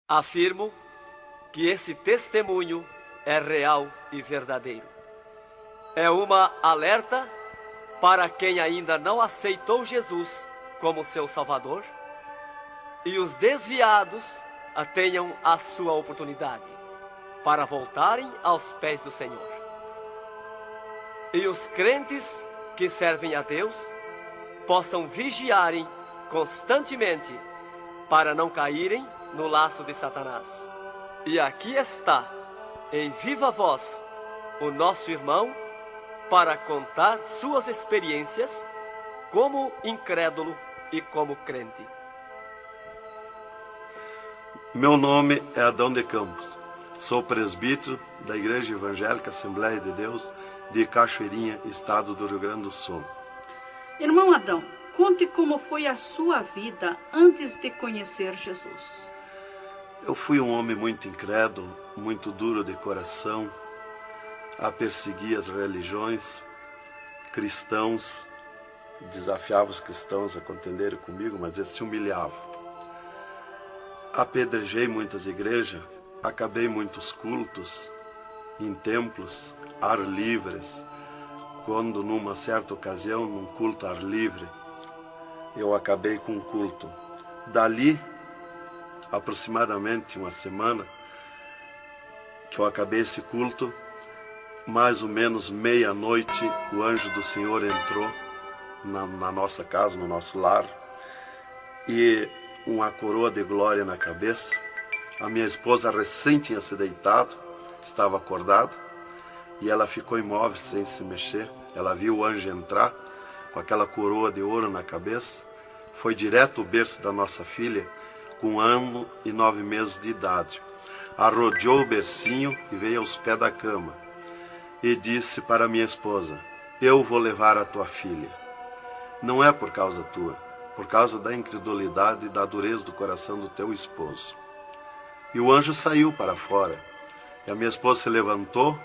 Afirmo que esse testemunho é real e verdadeiro. É uma alerta para quem ainda não aceitou Jesus como seu Salvador, e os desviados tenham a sua oportunidade para voltarem aos pés do Senhor. E os crentes que servem a Deus possam vigiarem constantemente para não caírem no laço de Satanás. E aqui está, em viva voz, o nosso irmão para contar suas experiências como incrédulo e como crente. Meu nome é Adão de Campos. Sou presbítero da Igreja Evangélica Assembleia de Deus de Cachoeirinha, estado do Rio Grande do Sul. Irmão Adão, conte como foi a sua vida antes de conhecer Jesus. Eu fui um homem muito incrédulo, muito duro de coração, a perseguir as religiões, cristãos, desafiava os cristãos a contenderem comigo, mas eles se humilhavam. Apedrejei muitas igrejas, acabei muitos cultos, em templos, ar livres, quando numa certa ocasião, num culto ar livre, eu acabei com um culto. Dali, aproximadamente uma semana, que eu acabei esse culto, mais ou menos meia-noite, o anjo do Senhor entrou na nossa casa, no nosso lar, e uma coroa de glória na cabeça. A minha esposa recém tinha se deitado, estava acordada, e ela ficou imóvel sem se mexer. Ela viu o anjo entrar com aquela coroa de ouro na cabeça, foi direto ao berço da nossa filha, com 1 ano e 9 meses de idade. Arrodeou o bercinho e veio aos pés da cama e disse para minha esposa: eu vou levar a tua filha. Não é por causa tua, por causa da incredulidade e da dureza do coração do teu esposo. E o anjo saiu para fora. E a minha esposa se levantou,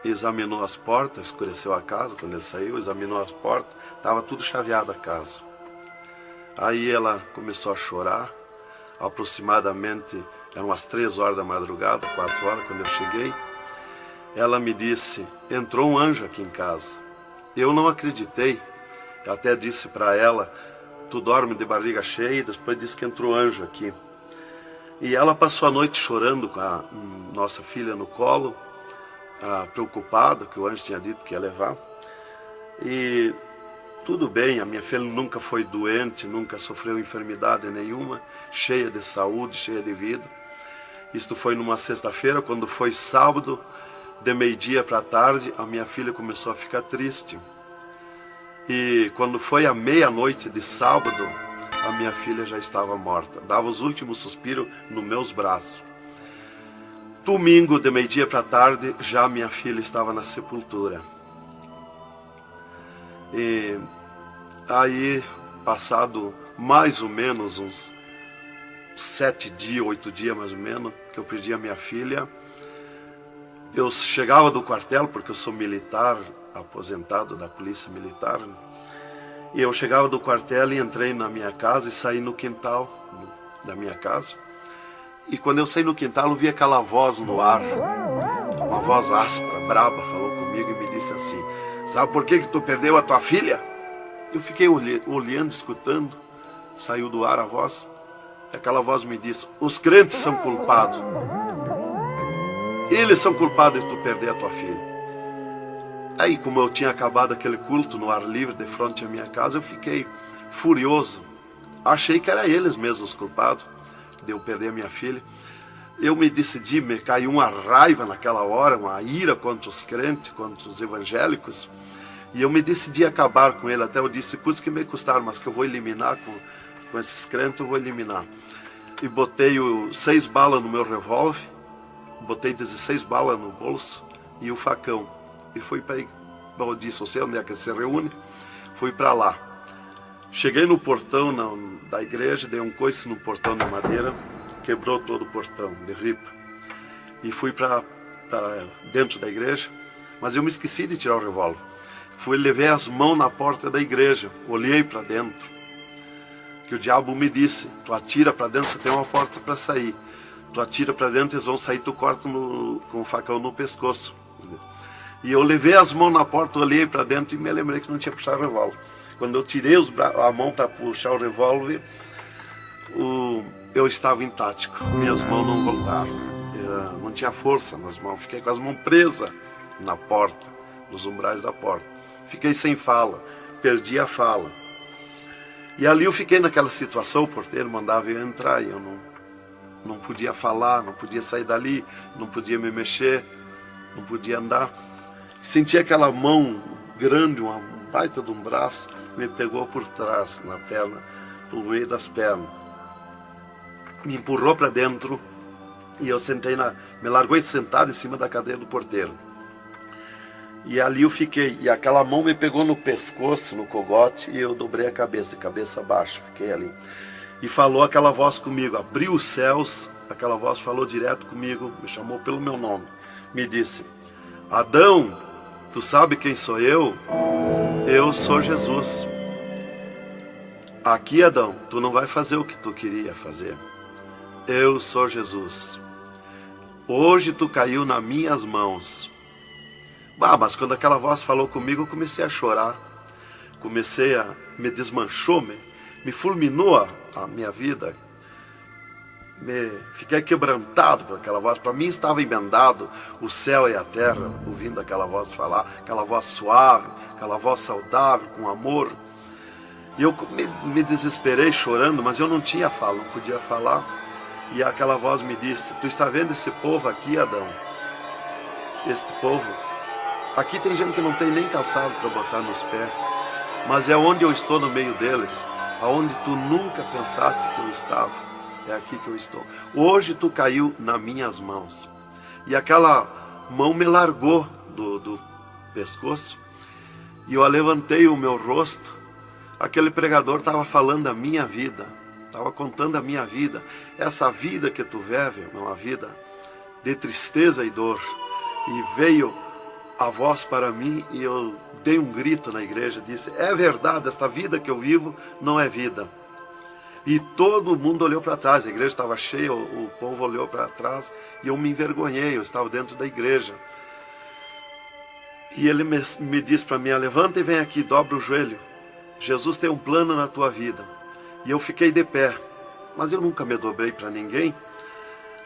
examinou as portas, escureceu a casa quando ele saiu, examinou as portas, estava tudo chaveado a casa. Aí ela começou a chorar, aproximadamente, eram as 3 horas da madrugada, 4 horas, quando eu cheguei. Ela me disse: entrou um anjo aqui em casa. Eu não acreditei, eu até disse para ela: tu dorme de barriga cheia, e depois disse que entrou anjo aqui. E ela passou a noite chorando com a nossa filha no colo, preocupada, que o anjo tinha dito que ia levar. E tudo bem, a minha filha nunca foi doente, nunca sofreu enfermidade nenhuma, cheia de saúde, cheia de vida. Isto foi numa sexta-feira. Quando foi sábado, de meio-dia para tarde, a minha filha começou a ficar triste. E quando foi à meia-noite de sábado, a minha filha já estava morta. Dava os últimos suspiros nos meus braços. Domingo, de meio-dia para tarde, já minha filha estava na sepultura. E aí, passado mais ou menos uns 7 dias, 8 dias mais ou menos, que eu perdi a minha filha, eu chegava do quartel, porque eu sou militar, aposentado da polícia militar, e eu chegava do quartel e entrei na minha casa e saí no quintal da minha casa. E quando eu saí no quintal, eu vi aquela voz no ar, uma voz áspera, braba, falou comigo e me disse assim: sabe por que tu perdeu a tua filha? Eu fiquei olhando, escutando, saiu do ar a voz, e aquela voz me disse: os crentes são culpados. Eles são culpados de tu perder a tua filha. Aí, como eu tinha acabado aquele culto no ar livre de frente à minha casa, eu fiquei furioso. Achei que eram eles mesmos os culpados de eu perder a minha filha. Eu me decidi, me caiu uma raiva naquela hora, uma ira contra os crentes, contra os evangélicos. E eu me decidi acabar com ele. Até eu disse: custa que me custar, mas que eu vou eliminar com esses crentes, eu vou eliminar. E botei 6 balas no meu revólver, botei 16 balas no bolso e o facão. E fui para aí. Eu disse: eu sei onde é que se reúne. Fui para lá. Cheguei no portão da igreja, dei um coice no portão de madeira, quebrou todo o portão de ripa. E fui para dentro da igreja, mas eu me esqueci de tirar o revólver. Levei as mãos na porta da igreja, olhei para dentro. Que o diabo me disse: tu atira para dentro, você tem uma porta para sair. tu atira para dentro, eles vão sair, tu corta com o facão no pescoço. E eu levei as mãos na porta, olhei para dentro e me lembrei que não tinha puxado o revólver. Quando eu tirei a mão para puxar o revólver, eu estava intático, minhas mãos não voltaram, não tinha força nas mãos, fiquei com as mãos presas na porta, nos umbrais da porta, fiquei sem fala, perdi a fala. E ali eu fiquei naquela situação, o porteiro mandava eu entrar e eu não podia falar, não podia sair dali, não podia me mexer, não podia andar. Senti aquela mão grande, uma baita de um braço, me pegou por trás, na perna, pelo meio das pernas. Me empurrou para dentro e eu sentei me largou sentado em cima da cadeira do porteiro. E ali eu fiquei, e aquela mão me pegou no pescoço, no cogote, e eu dobrei a cabeça, cabeça baixa, fiquei ali. E falou aquela voz comigo, abriu os céus, aquela voz falou direto comigo, me chamou pelo meu nome, me disse: Adão, tu sabe quem sou eu? Eu sou Jesus. Aqui, Adão, tu não vai fazer o que tu queria fazer. Eu sou Jesus. Hoje tu caiu nas minhas mãos. Mas quando aquela voz falou comigo, eu comecei a chorar. Me desmanchou, me fulminou a minha vida. Fiquei quebrantado por aquela voz. Para mim estava emendado o céu e a terra, ouvindo aquela voz falar, aquela voz suave, aquela voz saudável, com amor. E eu me desesperei chorando, mas eu não tinha fala, não podia falar. E aquela voz me disse: tu está vendo esse povo aqui, Adão? Este povo, aqui tem gente que não tem nem calçado para botar nos pés, mas é onde eu estou no meio deles, aonde tu nunca pensaste que eu estava, é aqui que eu estou. Hoje tu caiu nas minhas mãos. E aquela mão me largou do pescoço, e eu levantei o meu rosto. Aquele pregador estava falando da minha vida, estava contando a minha vida. Essa vida que tu vive é uma vida de tristeza e dor. E veio a voz para mim e eu dei um grito na igreja, disse: é verdade, esta vida que eu vivo não é vida. E todo mundo olhou para trás, a igreja estava cheia, o povo olhou para trás e eu me envergonhei, eu estava dentro da igreja. E ele me disse para mim: levanta e vem aqui, dobra o joelho. Jesus tem um plano na tua vida. E eu fiquei de pé, mas eu nunca me dobrei para ninguém.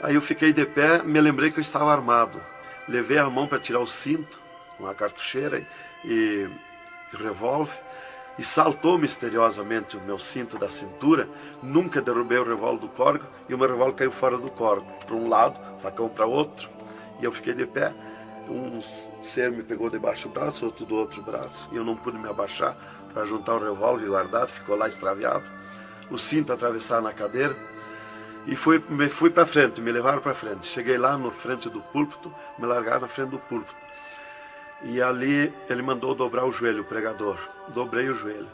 Aí eu fiquei de pé, me lembrei que eu estava armado. Levei a mão para tirar o cinto, uma cartucheira e revólver, e saltou misteriosamente o meu cinto da cintura. Nunca derrubei o revólver do corgo, e o meu revólver caiu fora do corgo, para um lado, facão para outro, e eu fiquei de pé. Um ser me pegou debaixo do braço, outro do outro braço, e eu não pude me abaixar para juntar o revólver guardado, ficou lá extraviado. O cinto atravessado na cadeira, e fui para frente, me levaram para frente. Cheguei lá na frente do púlpito, me largaram na frente do púlpito. E ali ele mandou dobrar o joelho, o pregador. Dobrei o joelho.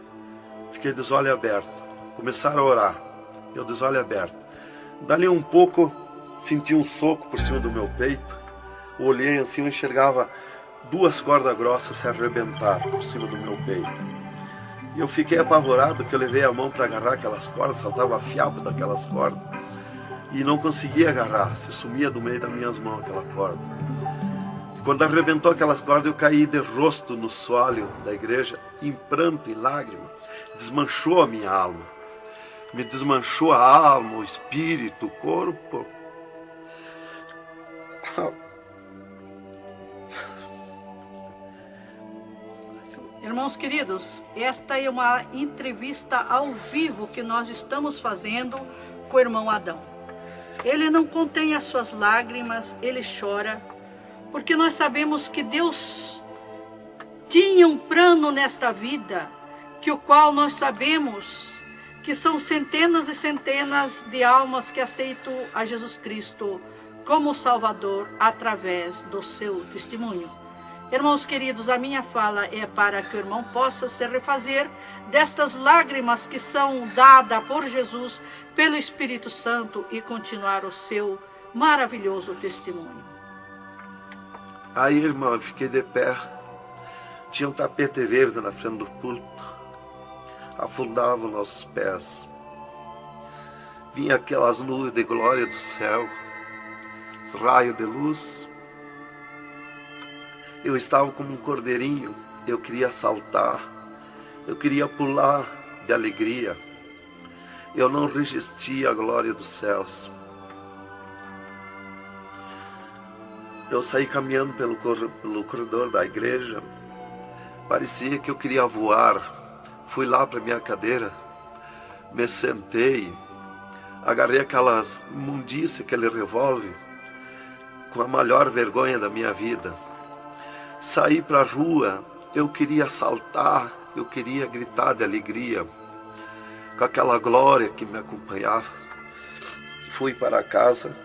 Fiquei de olho aberto. Começaram a orar. Eu de olho aberto. Dali um pouco, senti um soco por cima do meu peito. Olhei assim, eu enxergava duas cordas grossas se arrebentar por cima do meu peito. E eu fiquei apavorado, que eu levei a mão para agarrar aquelas cordas, saltava fiapo daquelas cordas. E não conseguia agarrar, se sumia do meio das minhas mãos aquela corda. Quando arrebentou aquelas cordas, eu caí de rosto no soalho da igreja, em pranto, em lágrima. Desmanchou a minha alma. Me desmanchou a alma, o espírito, o corpo. Irmãos queridos, esta é uma entrevista ao vivo que nós estamos fazendo com o irmão Adão. Ele não contém as suas lágrimas, ele chora, porque nós sabemos que Deus tinha um plano nesta vida, que o qual nós sabemos que são centenas e centenas de almas que aceitam a Jesus Cristo como Salvador através do seu testemunho. Irmãos queridos, a minha fala é para que o irmão possa se refazer destas lágrimas que são dadas por Jesus, pelo Espírito Santo, e continuar o seu maravilhoso testemunho. Aí, irmão, eu fiquei de pé. Tinha um tapete verde na frente do púlpito. Afundava os nossos pés. Vinha aquelas nuvens de glória do céu. raio de luz. Eu estava como um cordeirinho, eu queria saltar, eu queria pular de alegria. Eu não resistia à glória dos céus. Eu saí caminhando pelo corredor da igreja, parecia que eu queria voar. Fui lá para minha cadeira, me sentei, agarrei aquelas imundícias, aquele revólver, com a maior vergonha da minha vida. Saí para a rua, eu queria saltar, eu queria gritar de alegria, com aquela glória que me acompanhava. Fui para casa,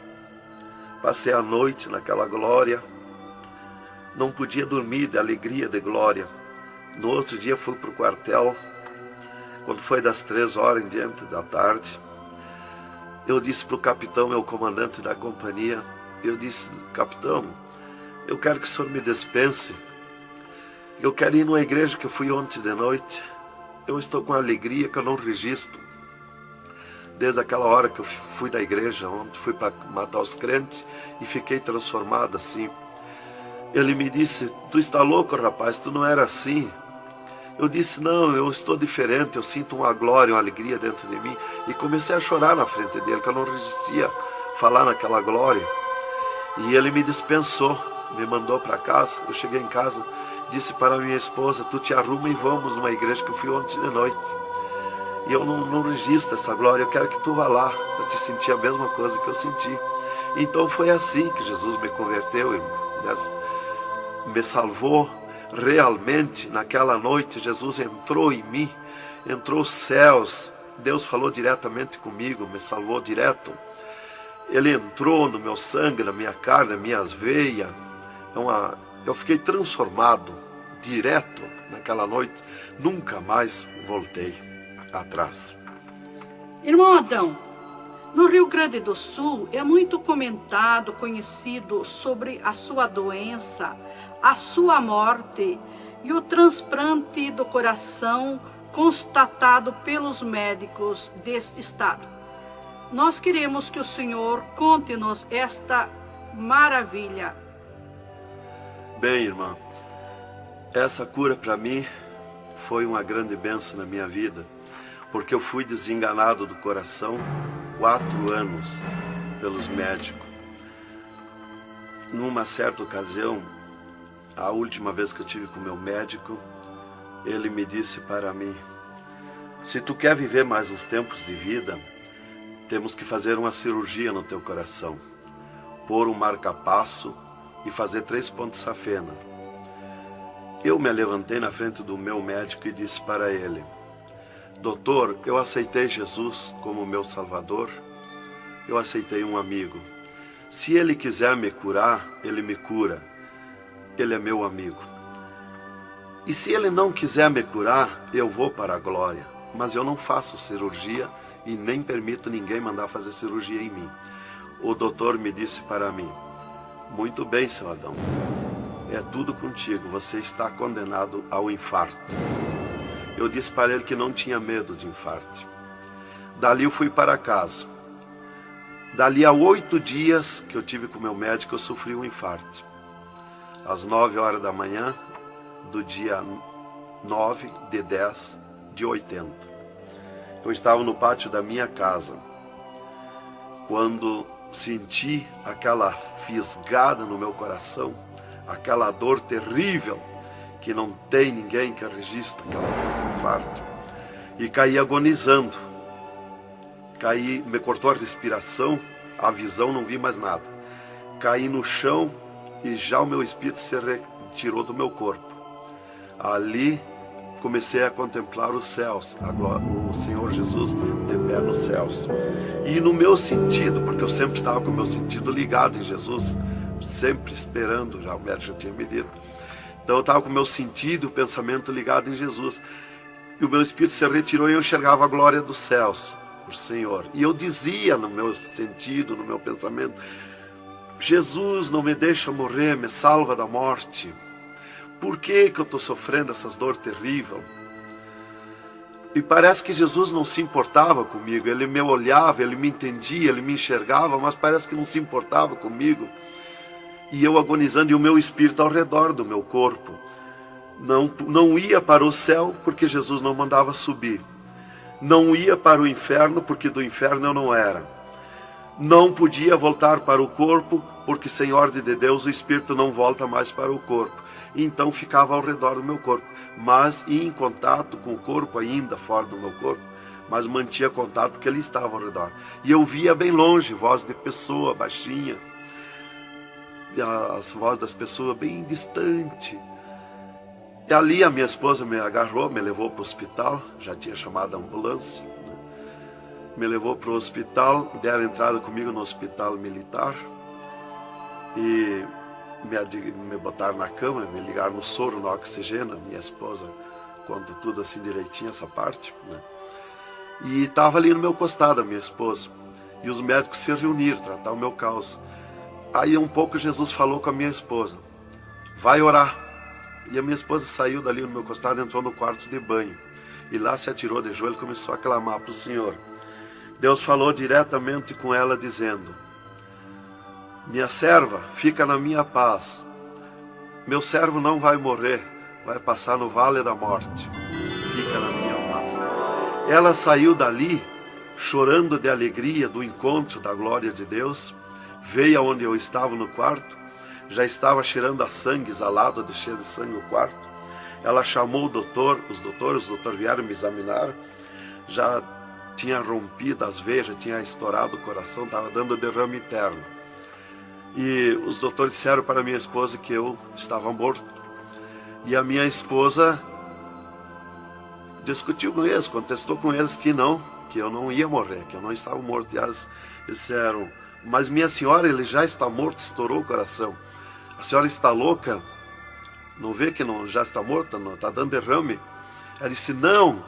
passei a noite naquela glória, não podia dormir de alegria, de glória. No outro dia fui para o quartel, quando foi das 3 horas em diante da tarde. Eu disse para o capitão, meu comandante da companhia, eu disse: capitão, eu quero que o senhor me dispense, eu quero ir numa igreja que eu fui ontem de noite, eu estou com alegria que eu não registro. Desde aquela hora que eu fui da igreja ontem, fui para matar os crentes e fiquei transformado assim. Ele me disse: tu está louco, rapaz, tu não era assim. Eu disse: não, eu estou diferente, eu sinto uma glória, uma alegria dentro de mim. E comecei a chorar na frente dele, que eu não resistia a falar naquela glória. E ele me dispensou, me mandou para casa. Eu cheguei em casa, disse para minha esposa: tu te arruma e vamos numa igreja que eu fui ontem de noite. E eu não registro essa glória, eu quero que tu vá lá, para te sentir a mesma coisa que eu senti. Então foi assim que Jesus me converteu, me salvou. Realmente, naquela noite, Jesus entrou em mim, entrou os céus, Deus falou diretamente comigo, me salvou direto. Ele entrou no meu sangue, na minha carne, nas minhas veias. Eu fiquei transformado direto naquela noite, nunca mais voltei atrás. Irmão Adão, no Rio Grande do Sul é muito comentado, conhecido sobre a sua doença, a sua morte e o transplante do coração constatado pelos médicos deste estado. Nós queremos que o Senhor conte-nos esta maravilha. Bem, irmã, essa cura para mim foi uma grande bênção na minha vida, porque eu fui desenganado do coração 4 anos pelos médicos. Numa certa ocasião, a última vez que eu tive com o meu médico, ele me disse para mim: se tu quer viver mais uns tempos de vida, temos que fazer uma cirurgia no teu coração, pôr um marca-passo e fazer 3 pontos safena. Eu me levantei na frente do meu médico e disse para ele: doutor, eu aceitei Jesus como meu Salvador, eu aceitei um amigo. Se ele quiser me curar, ele me cura. Ele é meu amigo. E se ele não quiser me curar, eu vou para a glória. Mas eu não faço cirurgia e nem permito ninguém mandar fazer cirurgia em mim. O doutor me disse para mim: muito bem, seu Adão, é tudo contigo, você está condenado ao infarto. Eu disse para ele que não tinha medo de infarto. Dali eu fui para casa. Dali a 8 dias que eu tive com o meu médico, eu sofri um infarto. Às 9 horas da manhã, do dia 9 de 10 de 80. Eu estava no pátio da minha casa, quando senti aquela fisgada no meu coração, aquela dor terrível, que não tem ninguém que registre aquela dor de infarto, e caí agonizando. Caí, me cortou a respiração, a visão, não vi mais nada. Caí no chão e já o meu espírito se retirou do meu corpo. Ali comecei a contemplar os céus, o Senhor Jesus de pé nos céus. E no meu sentido, porque eu sempre estava com o meu sentido ligado em Jesus, sempre esperando, já o médico já tinha me dito. Então eu estava com o meu sentido, o pensamento ligado em Jesus. E o meu espírito se retirou e eu enxergava a glória dos céus, o Senhor. E eu dizia no meu sentido, no meu pensamento: Jesus, não me deixa morrer, me salva da morte. Por que eu estou sofrendo essas dores terríveis? E parece que Jesus não se importava comigo. Ele me olhava, ele me entendia, ele me enxergava, mas parece que não se importava comigo. E eu agonizando, e o meu espírito ao redor do meu corpo. Não ia para o céu, porque Jesus não mandava subir. Não ia para o inferno, porque do inferno eu não era. Não podia voltar para o corpo, porque sem ordem de Deus o espírito não volta mais para o corpo. Então ficava ao redor do meu corpo, mas ia em contato com o corpo ainda fora do meu corpo, mas mantinha contato porque ele estava ao redor. E eu via bem longe, voz de pessoa baixinha, as vozes das pessoas bem distante. E ali a minha esposa me agarrou, me levou para o hospital, já tinha chamado a ambulância, né? Me levou para o hospital, deram entrada comigo no hospital militar e me botaram na cama, me ligaram no soro, no oxigênio. Minha esposa conta tudo assim direitinho, essa parte, né? E estava ali no meu costado a minha esposa, e os médicos se reuniram, tratar o meu caso. Aí um pouco Jesus falou com a minha esposa: vai orar. E a minha esposa saiu dali no meu costado, entrou no quarto de banho, e lá se atirou de joelho e começou a clamar para o Senhor. Deus falou diretamente com ela, dizendo: minha serva, fica na minha paz. Meu servo não vai morrer, vai passar no vale da morte. Fica na minha paz. Ela saiu dali, chorando de alegria do encontro da glória de Deus. Veio aonde eu estava no quarto. Já estava cheirando a sangue, exalado de cheiro de sangue o quarto. Ela chamou o doutor, os doutores vieram me examinar. Já tinha rompido as veias, já tinha estourado o coração, estava dando derrame interno. E os doutores disseram para minha esposa que eu estava morto. E a minha esposa discutiu com eles, contestou com eles que eu não ia morrer, que eu não estava morto. E eles disseram: mas minha senhora, ele já está morto, estourou o coração. A senhora está louca? Não vê que não, já está morta, não está dando derrame? Ela disse: não,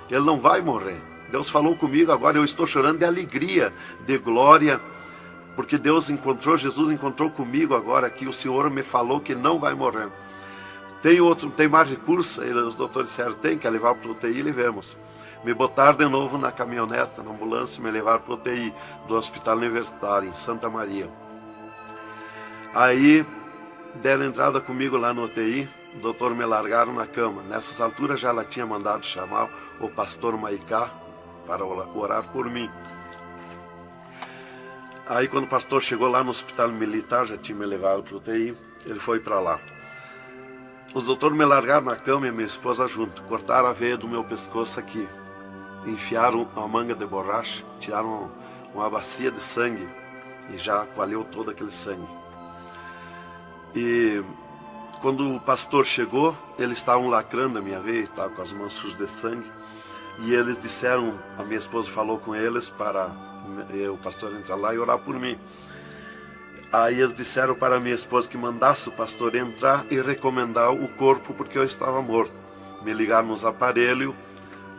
ele não vai morrer. Deus falou comigo agora, eu estou chorando de alegria, de glória, porque Jesus encontrou comigo agora aqui. O Senhor me falou que não vai morrer. Tem mais recurso? Os doutores disseram: tem, quer levar para o UTI, levemos. Me botaram de novo na caminhoneta, na ambulância, e me levaram para o UTI do Hospital Universitário, em Santa Maria. Aí deram entrada comigo lá no UTI, o doutor me largaram na cama. Nessas alturas já ela tinha mandado chamar o pastor Maicá para orar por mim. Aí quando o pastor chegou lá no Hospital Militar, já tinha me levado para o UTI, ele foi para lá. Os doutores me largaram na cama e minha esposa junto, cortaram a veia do meu pescoço aqui, enfiaram uma manga de borracha, tiraram uma bacia de sangue e já coalhou todo aquele sangue. E quando o pastor chegou, eles estavam lacrando a minha veia, estavam com as mãos sujas de sangue, e eles disseram, a minha esposa falou com eles para o pastor entrar lá e orar por mim. Aí eles disseram para a minha esposa que mandasse o pastor entrar e recomendar o corpo, porque eu estava morto. Me ligaram nos aparelhos,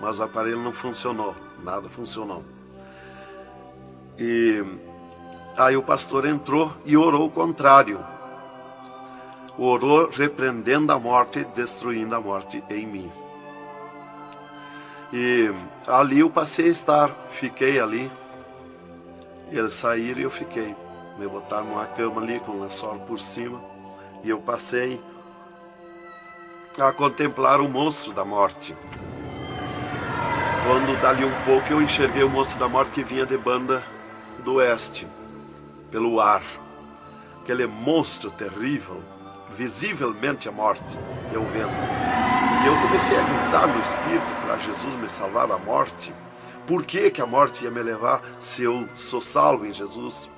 mas o aparelho não funcionou, nada funcionou. E aí o pastor entrou e orou o contrário. Orou repreendendo a morte, destruindo a morte em mim. E ali eu passei a estar, fiquei ali. Eles saíram e eu fiquei. Me botaram numa cama ali com um lençol por cima. E eu passei a contemplar o monstro da morte. Quando dali um pouco eu enxerguei o monstro da morte que vinha de Banda do Oeste, pelo ar. Aquele monstro terrível, visivelmente a morte, eu vendo. E eu comecei a gritar no espírito para Jesus me salvar da morte. Por que que a morte ia me levar se eu sou salvo em Jesus?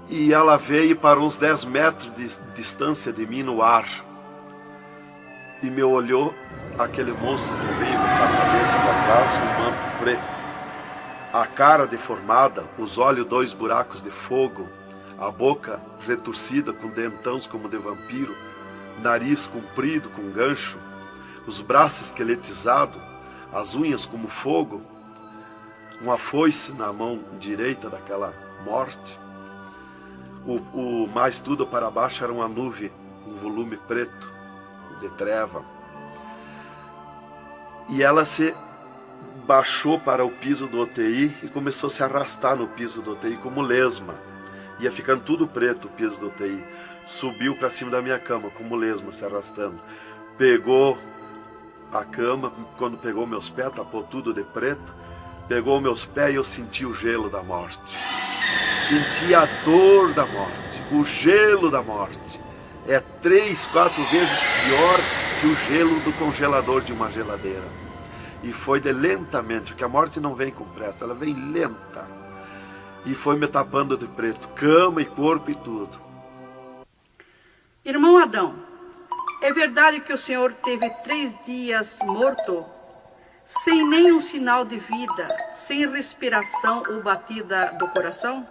E ela veio para uns 10 metros de distância de mim no ar. E me olhou, aquele monstro terrível, com a cabeça para trás, um manto preto. A cara deformada, os olhos 2 buracos de fogo, a boca retorcida com dentões como de vampiro, nariz comprido com gancho, os braços esqueletizados, as unhas como fogo, uma foice na mão direita daquela morte. O mais tudo para baixo era uma nuvem, um volume preto, de treva. E ela se baixou para o piso do UTI e começou a se arrastar no piso do UTI como lesma. Ia ficando tudo preto o piso do UTI. Subiu para cima da minha cama como lesma, se arrastando. Pegou a cama, quando pegou meus pés, tapou tudo de preto. Pegou meus pés e eu senti o gelo da morte. Senti a dor da morte, o gelo da morte. É 3, 4 vezes pior que o gelo do congelador de uma geladeira. E foi de lentamente, porque a morte não vem com pressa, ela vem lenta. E foi me tapando de preto, cama e corpo e tudo. Irmão Adão, é verdade que o senhor teve 3 dias morto, sem nenhum sinal de vida, sem respiração ou batida do coração?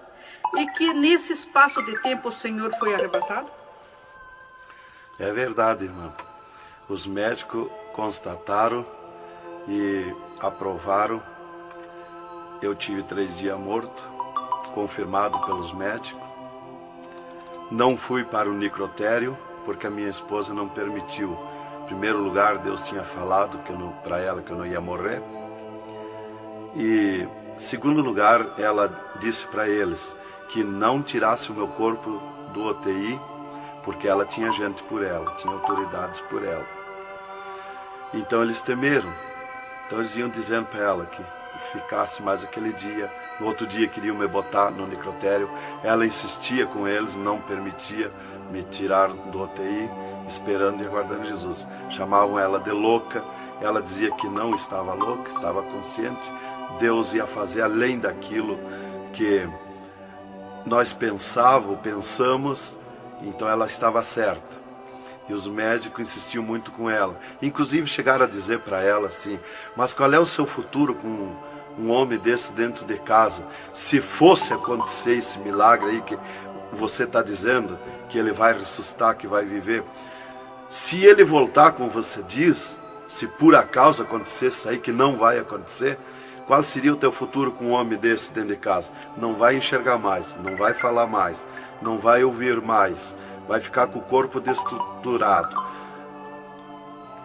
E que nesse espaço de tempo o senhor foi arrebatado? É verdade, irmão. Os médicos constataram e aprovaram. Eu tive 3 dias morto, confirmado pelos médicos. Não fui para o necrotério, porque a minha esposa não permitiu. Em primeiro lugar, Deus tinha falado para ela que eu não ia morrer. E, em segundo lugar, ela disse para eles que não tirasse o meu corpo do UTI, porque ela tinha gente por ela, tinha autoridades por ela. Então eles temeram. Então eles iam dizendo para ela que ficasse mais aquele dia. No outro dia queriam me botar no necrotério. Ela insistia com eles, não permitia me tirar do UTI, esperando e aguardando Jesus. Chamavam ela de louca. Ela dizia que não estava louca, estava consciente. Deus ia fazer além daquilo que nós pensamos. Então ela estava certa. E os médicos insistiam muito com ela. Inclusive chegaram a dizer para ela assim: mas qual é o seu futuro com um homem desse dentro de casa? Se fosse acontecer esse milagre aí que você está dizendo, que ele vai ressuscitar, que vai viver. Se ele voltar como você diz, se por acaso acontecesse isso aí, que não vai acontecer, qual seria o teu futuro com um homem desse dentro de casa? Não vai enxergar mais, não vai falar mais, não vai ouvir mais, vai ficar com o corpo destruturado.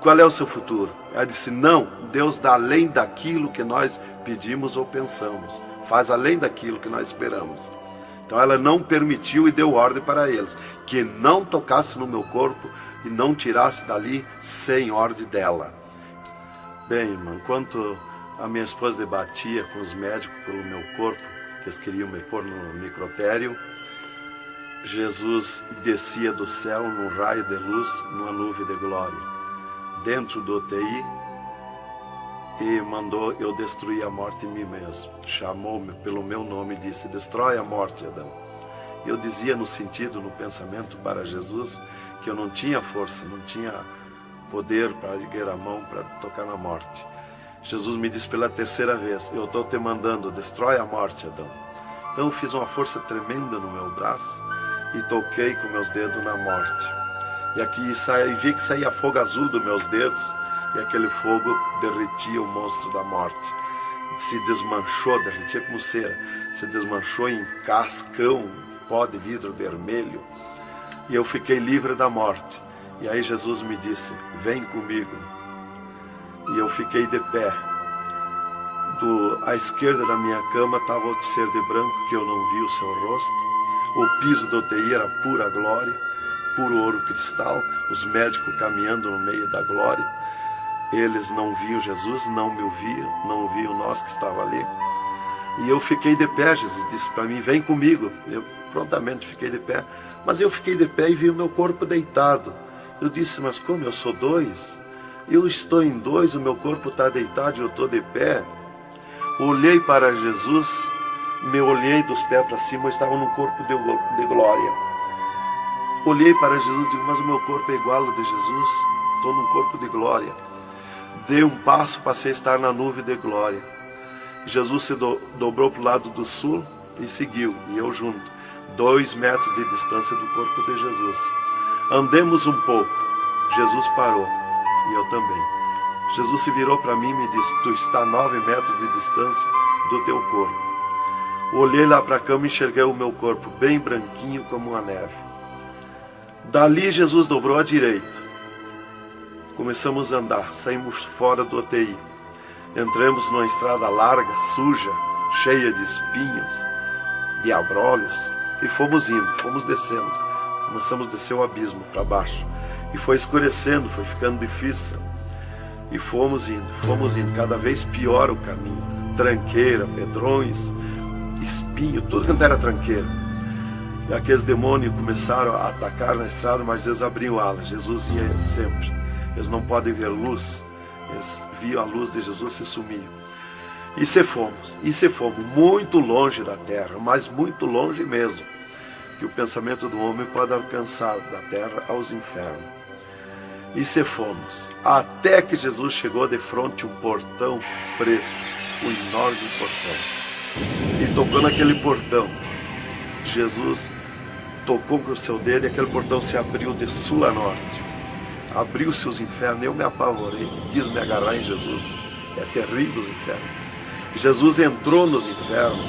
Qual é o seu futuro? Ela disse: não, Deus dá além daquilo que nós pedimos ou pensamos, faz além daquilo que nós esperamos. Então ela não permitiu e deu ordem para eles, que não tocasse no meu corpo e não tirasse dali sem ordem dela. Bem, irmão, enquanto a minha esposa debatia com os médicos pelo meu corpo, que eles queriam me pôr no necrotério, Jesus descia do céu num raio de luz, numa nuvem de glória, dentro do UTI, e mandou eu destruir a morte em mim mesmo. Chamou-me pelo meu nome e disse: destrói a morte, Adão. Eu dizia no sentido, no pensamento para Jesus, que eu não tinha força, não tinha poder para erguer a mão, para tocar na morte. Jesus me disse pela 3ª vez: eu estou te mandando, destrói a morte, Adão. Então eu fiz uma força tremenda no meu braço e toquei com meus dedos na morte. E aqui vi que saía fogo azul dos meus dedos, e aquele fogo derretia o monstro da morte. Se desmanchou, derretia como cera, se desmanchou em cascão, pó de vidro vermelho, e eu fiquei livre da morte. E aí Jesus me disse: vem comigo. E eu fiquei de pé. À esquerda da minha cama estava outro ser de branco, que eu não vi o seu rosto. O piso do UTI era pura glória, puro ouro cristal, os médicos caminhando no meio da glória. Eles não viam Jesus, não me ouviam, não ouviam nós que estava ali. E eu fiquei de pé. Jesus disse para mim: vem comigo. Eu prontamente fiquei de pé. Mas eu fiquei de pé e vi o meu corpo deitado. Eu disse: mas como eu sou 2? Eu estou em 2, o meu corpo está deitado e eu estou de pé. Olhei para Jesus, me olhei dos pés para cima, eu estava num corpo de glória. Olhei para Jesus e digo: mas o meu corpo é igual ao de Jesus, estou num corpo de glória. Dei um passo, passei a estar na nuvem de glória. Jesus se dobrou para o lado do sul e seguiu, e eu junto, 2 metros de distância do corpo de Jesus. Andemos um pouco. Jesus parou, e eu também. Jesus se virou para mim e me disse: tu está a 9 metros de distância do teu corpo. Olhei lá para a cama e enxerguei o meu corpo bem branquinho como a neve. Dali Jesus dobrou à direita. Começamos a andar, saímos fora do UTI. Entramos numa estrada larga, suja, cheia de espinhos, de abrolhos, e fomos indo, fomos descendo. Começamos a descer o abismo para baixo. E foi escurecendo, foi ficando difícil. E fomos indo, cada vez pior o caminho. Tranqueira, pedrões, espinho, tudo que não era tranqueira. E aqueles demônios começaram a atacar na estrada, mas eles abriam alas. Jesus ia sempre. Eles não podem ver luz. Eles viam a luz de Jesus e se sumiam. E se fomos muito longe da terra, mas muito longe mesmo, que o pensamento do homem pode alcançar da terra aos infernos. E se fomos, até que Jesus chegou de frente um portão preto, um enorme portão. E tocou naquele portão. Jesus tocou com o seu dedo e aquele portão se abriu de sul a norte. Abriu-se os infernos, eu me apavorei, quis me agarrar em Jesus. É terrível os infernos. Jesus entrou nos infernos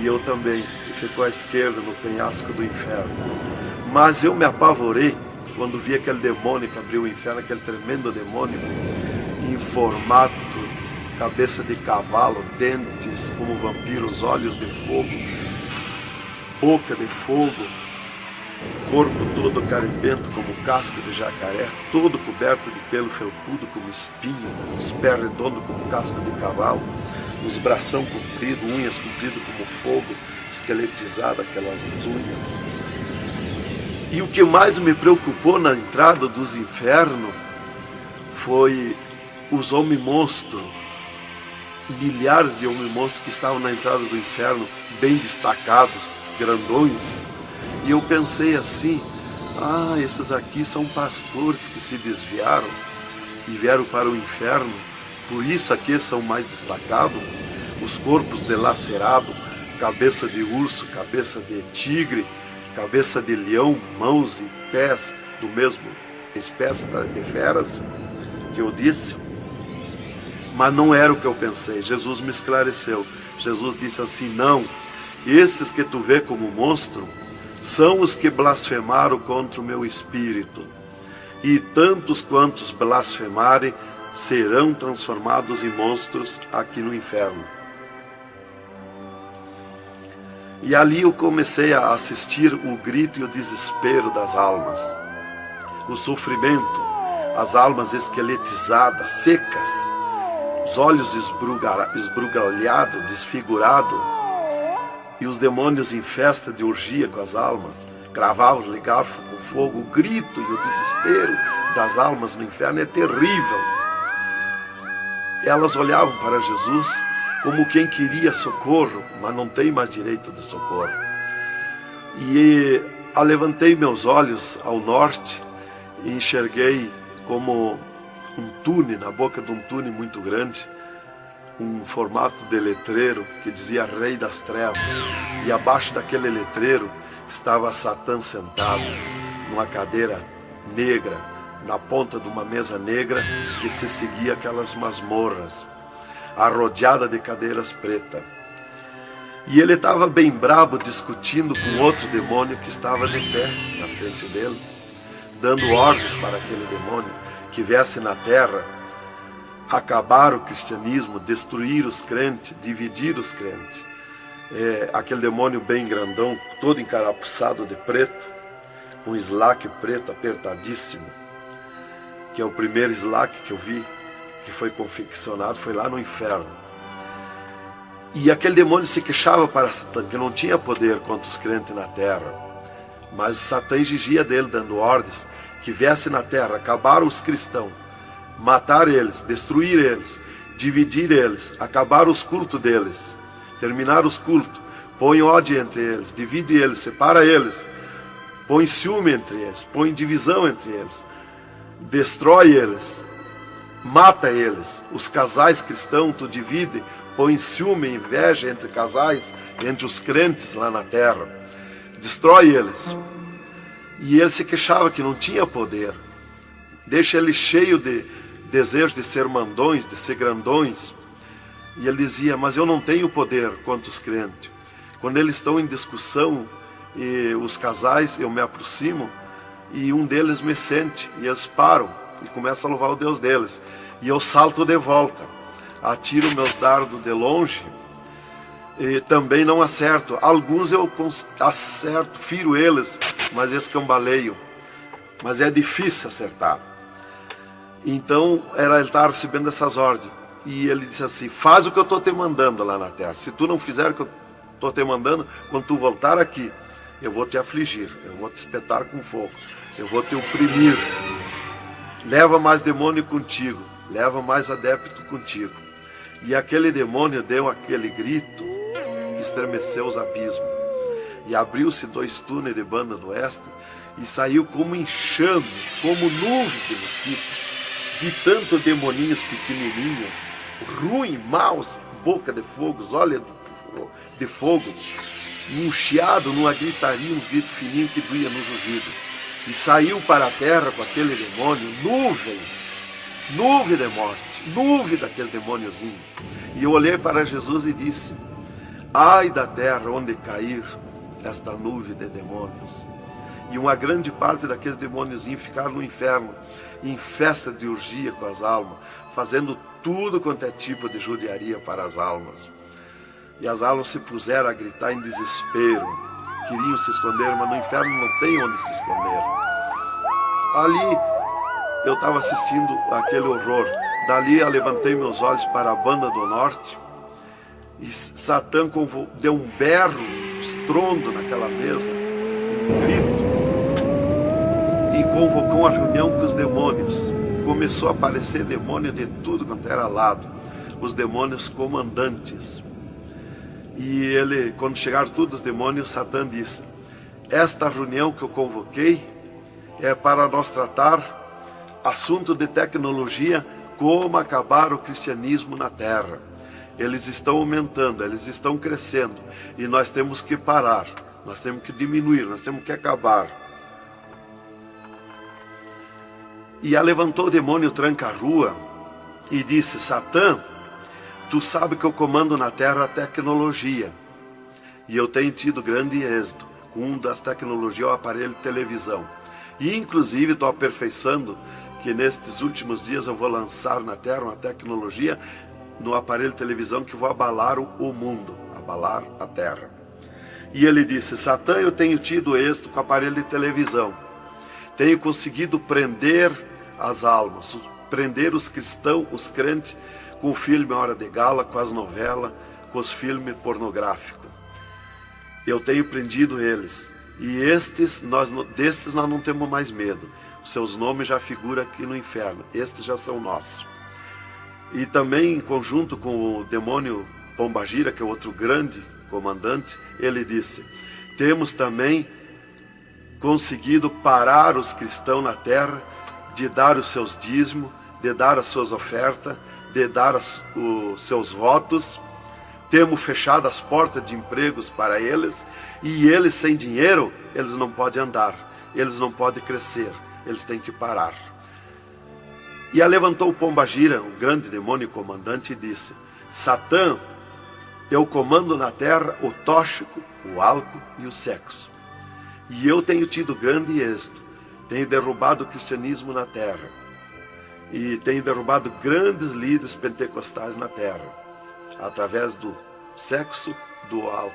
e eu também, e ficou à esquerda no penhasco do inferno. Mas eu me apavorei quando vi aquele demônio que abriu o inferno, aquele tremendo demônio, em formato, cabeça de cavalo, dentes como vampiros, olhos de fogo, boca de fogo, corpo todo carimbento como casco de jacaré, todo coberto de pelo felpudo como espinho, os pés redondos como casco de cavalo, os bração compridos, unhas compridas como fogo, esqueletizado aquelas unhas. E o que mais me preocupou na entrada dos infernos foi os homens-monstros, milhares de homens-monstros que estavam na entrada do inferno, bem destacados, grandões. E eu pensei assim, esses aqui são pastores que se desviaram e vieram para o inferno, por isso aqui são mais destacados, os corpos dilacerados, cabeça de urso, cabeça de tigre, cabeça de leão, mãos e pés do mesmo espécie de feras que eu disse. Mas não era o que eu pensei. Jesus me esclareceu. Jesus disse assim, não, esses que tu vê como monstro são os que blasfemaram contra o meu espírito, e tantos quantos blasfemarem serão transformados em monstros aqui no inferno. E ali eu comecei a assistir o grito e o desespero das almas, o sofrimento, as almas esqueletizadas, secas, os olhos esbugalhados, desfigurados, e os demônios em festa de orgia com as almas, cravavam-lhe garfo com fogo. O grito e o desespero das almas no inferno é terrível. Elas olhavam para Jesus como quem queria socorro, mas não tem mais direito de socorro. E levantei meus olhos ao norte e enxerguei como um túnel, na boca de um túnel muito grande, um formato de letreiro que dizia Rei das Trevas, e abaixo daquele letreiro estava Satã sentado numa cadeira negra, na ponta de uma mesa negra que se seguia aquelas masmorras, arrodeada de cadeiras pretas. E ele estava bem brabo discutindo com outro demônio que estava de pé na frente dele, dando ordens para aquele demônio que viesse na terra acabar o cristianismo, destruir os crentes, dividir os crentes. Aquele demônio bem grandão, todo encarapuçado de preto, com um slack preto apertadíssimo, que é o primeiro slack que eu vi, que foi confeccionado, foi lá no inferno. E aquele demônio se queixava para Satã, que não tinha poder contra os crentes na terra, mas Satã exigia dele, dando ordens, que viesse na terra, acabar os cristãos, matar eles, destruir eles, dividir eles, acabar os cultos deles, terminar os cultos, põe ódio entre eles, divide eles, separa eles, põe ciúme entre eles, põe divisão entre eles, destrói eles, mata eles. Os casais cristãos tu divide, põe ciúme e inveja entre casais, entre os crentes lá na terra, destrói eles. E ele se queixava que não tinha poder, deixa ele cheio de desejo de ser mandões, de ser grandões. E ele dizia, mas eu não tenho poder contra os crentes. Quando eles estão em discussão, e os casais, eu me aproximo, e um deles me sente, e eles param. e começam a louvar o Deus deles. E eu salto de volta, atiro meus dardos de longe e também não acerto. Alguns eu acerto, firo eles, mas escambaleio. Mas é difícil acertar. Então ele estava recebendo essas ordens. E ele disse assim: faz o que eu estou te mandando lá na terra. Se tu não fizer o que eu estou te mandando, quando tu voltar aqui, eu vou te afligir, eu vou te espetar com fogo, eu vou te oprimir. Leva mais demônio contigo, leva mais adepto contigo. E aquele demônio deu aquele grito que estremeceu os abismos. E abriu-se 2 túneis de banda do oeste e saiu como enxame, como nuvem de mosquitos, de tanto demoninhos pequenininhos, ruins, maus, boca de fogo, olhos de fogo, num chiado, numa gritaria, uns gritos fininhos que doía nos ouvidos. E saiu para a terra com aquele demônio, nuvem de morte, nuvem daquele demôniozinho. E eu olhei para Jesus e disse: ai da terra onde cair esta nuvem de demônios. E uma grande parte daqueles demôniozinhos ficaram no inferno, em festa de orgia com as almas, fazendo tudo quanto é tipo de judiaria para as almas. E as almas se puseram a gritar em desespero, queriam se esconder, mas no inferno não tem onde se esconder. Ali eu estava assistindo aquele horror. Dali eu levantei meus olhos para a banda do norte e Satã deu um berro, um estrondo naquela mesa, um grito, e convocou uma reunião com os demônios. Começou a aparecer demônio de tudo quanto era lado, os demônios comandantes. E ele, quando chegaram todos os demônios, Satã disse: esta reunião que eu convoquei é para nós tratar assunto de tecnologia, como acabar o cristianismo na terra. Eles estão aumentando, eles estão crescendo, e nós temos que parar, nós temos que diminuir, nós temos que acabar. E levantou o demônio tranca-rua e disse: Satã, tu sabe que eu comando na terra a tecnologia, e eu tenho tido grande êxito. Um das tecnologias é o aparelho de televisão. E inclusive estou aperfeiçoando que nestes últimos dias eu vou lançar na terra uma tecnologia no aparelho de televisão que vai abalar o mundo, abalar a terra. E ele disse: Satã, eu tenho tido êxito com o aparelho de televisão. Tenho conseguido prender as almas, prender os cristãos, os crentes, com o filme Hora de Gala, com as novelas, com os filmes pornográficos. Eu tenho prendido eles. E destes nós não temos mais medo. Os seus nomes já figuram aqui no inferno. Estes já são nossos. E também, em conjunto com o demônio Pombagira, que é outro grande comandante, ele disse: temos também conseguido parar os cristãos na terra de dar os seus dízimos, de dar as suas ofertas, de dar os seus votos. Temos fechado as portas de empregos para eles, e eles sem dinheiro, eles não podem andar, eles não podem crescer, eles têm que parar. E levantou o Pombagira, o grande demônio comandante, e disse: Satã, eu comando na terra o tóxico, o álcool e o sexo. E eu tenho tido grande êxito, tenho derrubado o cristianismo na terra, e tenho derrubado grandes líderes pentecostais na terra, através do sexo, do álcool.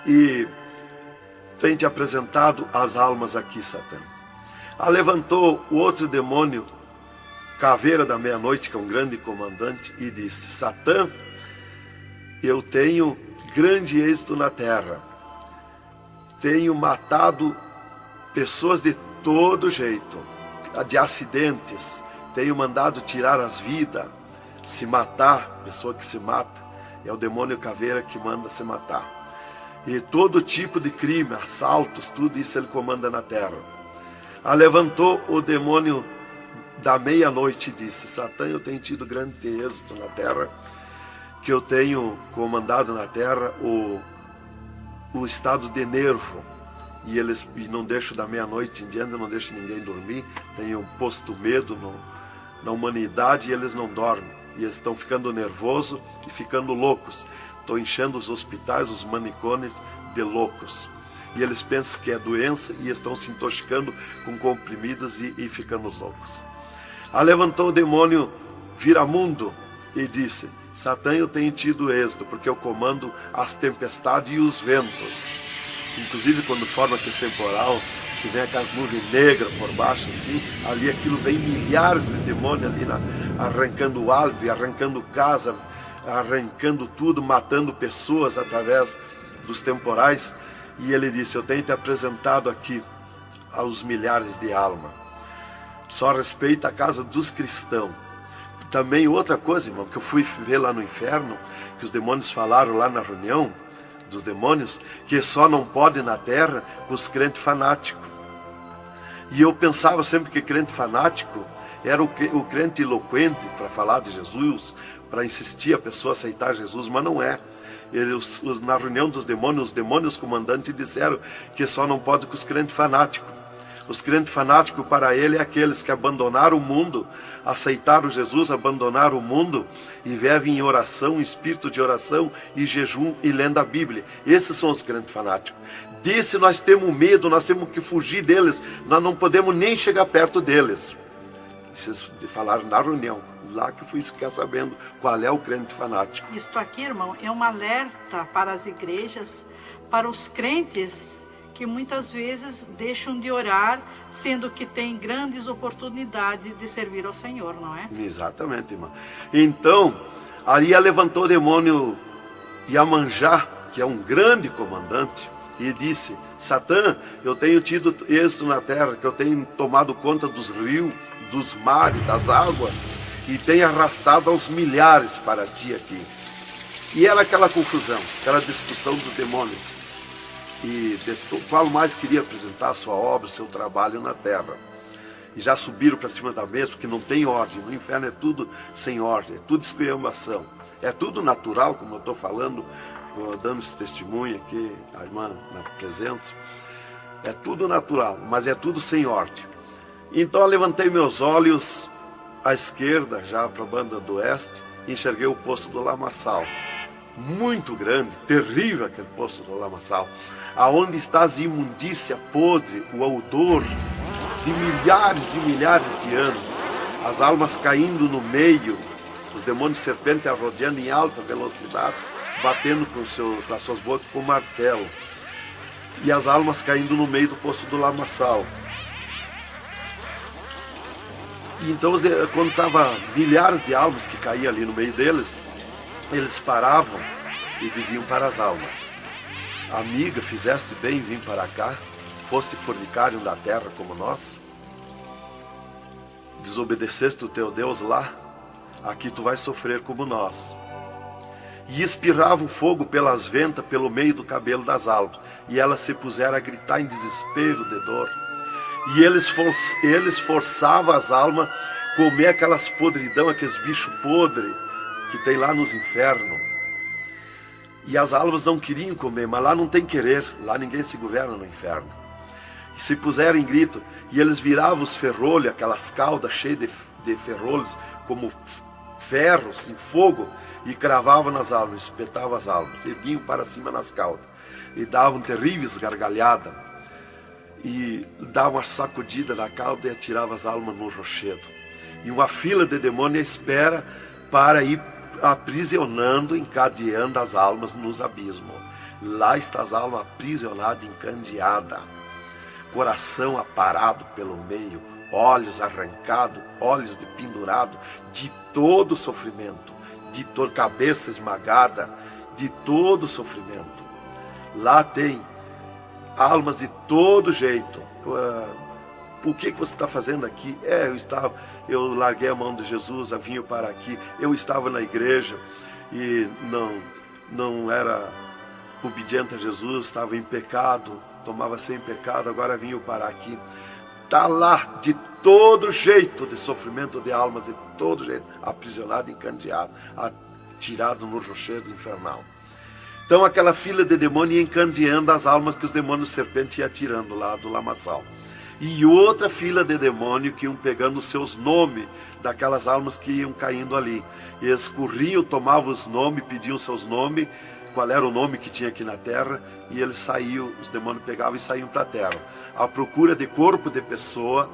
E tenho te apresentado as almas aqui, Satã. Levantou o outro demônio, Caveira da Meia-Noite, que é um grande comandante, e disse: Satã, eu tenho grande êxito na terra. Tenho matado pessoas de todo jeito, de acidentes. Tenho mandado tirar as vidas, se matar, pessoa que se mata. É o demônio Caveira que manda se matar. E todo tipo de crime, assaltos, tudo isso ele comanda na terra. Levantou o demônio da Meia-Noite e disse: Satã, eu tenho tido grande êxito na terra, que eu tenho comandado na terra o estado de nervo, e eles não deixam da meia-noite em diante, não deixam ninguém dormir, tenho posto medo na humanidade, e eles não dormem, e eles estão ficando nervosos e ficando loucos. Estou enchendo os hospitais, os manicômios de loucos. e eles pensam que é doença e estão se intoxicando com comprimidos e ficando loucos. Levantou o demônio Viramundo e disse: Satã, eu tenho tido êxito, porque eu comando as tempestades e os ventos. Inclusive quando forma aquele temporal, que vem aquelas nuvens negras por baixo assim, ali aquilo vem milhares de demônios ali arrancando árvore, arrancando casa, arrancando tudo, matando pessoas através dos temporais. E ele disse: eu tenho te apresentado aqui aos milhares de almas. Só respeita a casa dos cristãos. Também outra coisa, irmão, que eu fui ver lá no inferno, que os demônios falaram lá na reunião dos demônios, que só não pode na terra os crentes fanáticos. E eu pensava sempre que crente fanático era o crente eloquente para falar de Jesus, para insistir a pessoa a aceitar Jesus, mas não é. Na reunião dos demônios, os demônios comandantes disseram que só não pode com os crentes fanáticos. Os crentes fanáticos para ele é aqueles que abandonaram o mundo, aceitaram Jesus, abandonaram o mundo e vivem em oração, em espírito de oração e jejum e lendo a Bíblia. Esses são os crentes fanáticos. Disse: nós temos medo, nós temos que fugir deles, nós não podemos nem chegar perto deles. Vocês falaram na reunião, lá que eu fui ficar sabendo qual é o crente fanático. Isto aqui, irmão, é um alerta para as igrejas, para os crentes que muitas vezes deixam de orar, sendo que tem grandes oportunidades de servir ao Senhor, não é? Exatamente, irmão. Então, ali levantou o demônio Iemanjá, que é um grande comandante, e disse: Satã, eu tenho tido êxito na terra, que eu tenho tomado conta dos rios, dos mares, das águas, e tenho arrastado aos milhares para ti aqui. E era aquela confusão, aquela discussão dos demônios. E qual mais queria apresentar a sua obra, o seu trabalho na terra. E já subiram para cima da mesa, porque não tem ordem. No inferno é tudo sem ordem, é tudo esculhambação. É tudo natural, como eu estou falando, dando esse testemunho aqui, a irmã na presença. É tudo natural, mas é tudo sem ordem. Então eu levantei meus olhos à esquerda, já para a banda do oeste, e enxerguei o poço do lamaçal. Muito grande, terrível aquele poço do lamaçal. Aonde está a imundícia podre, o odor de milhares e milhares de anos, as almas caindo no meio, os demônios serpentes rodeando em alta velocidade, batendo com as suas bocas com martelo, e as almas caindo no meio do poço do lamaçal. E então, quando estava milhares de almas que caíam ali no meio deles, eles paravam e diziam para as almas: amiga, fizeste bem em vir para cá? Foste fornicário da terra como nós? Desobedeceste o teu Deus lá? Aqui tu vais sofrer como nós. E espirrava o fogo pelas ventas, pelo meio do cabelo das almas. E elas se puseram a gritar em desespero de dor. E eles forçavam as almas a comer aquelas podridão, aqueles bichos podres que tem lá nos infernos. E as almas não queriam comer, mas lá não tem querer, lá ninguém se governa no inferno. E se puseram em grito, e eles viravam os ferrolhos, aquelas caudas cheias de ferrolhos, como ferros em fogo, e cravavam nas almas, espetavam as almas, erguiam para cima nas caudas, e davam terríveis gargalhadas, e davam uma sacudida na cauda e atiravam as almas no rochedo. E uma fila de demônios espera para ir aprisionando, encadeando as almas nos abismos. Lá está as almas aprisionadas, encandeadas, coração aparado pelo meio, olhos arrancados, olhos de pendurado, de todo sofrimento, de toda cabeça esmagada, de todo sofrimento. Lá tem almas de todo jeito. O que você está fazendo aqui? Eu larguei a mão de Jesus, vim para aqui. Eu estava na igreja e não era obediente a Jesus, estava em pecado, tomava sem pecado, agora vim para aqui. Está lá de todo jeito de sofrimento de almas, de todo jeito, aprisionado, encandeado, atirado no rochedo infernal. Então aquela fila de demônios ia encandeando as almas que os demônios serpentes iam tirando lá do lamaçal. E outra fila de demônios que iam pegando os seus nomes daquelas almas que iam caindo ali. E eles corriam, tomavam os nomes, pediam seus nomes, qual era o nome que tinha aqui na terra, e eles saíam, os demônios pegavam e saíam para a terra, à procura de corpo de pessoa,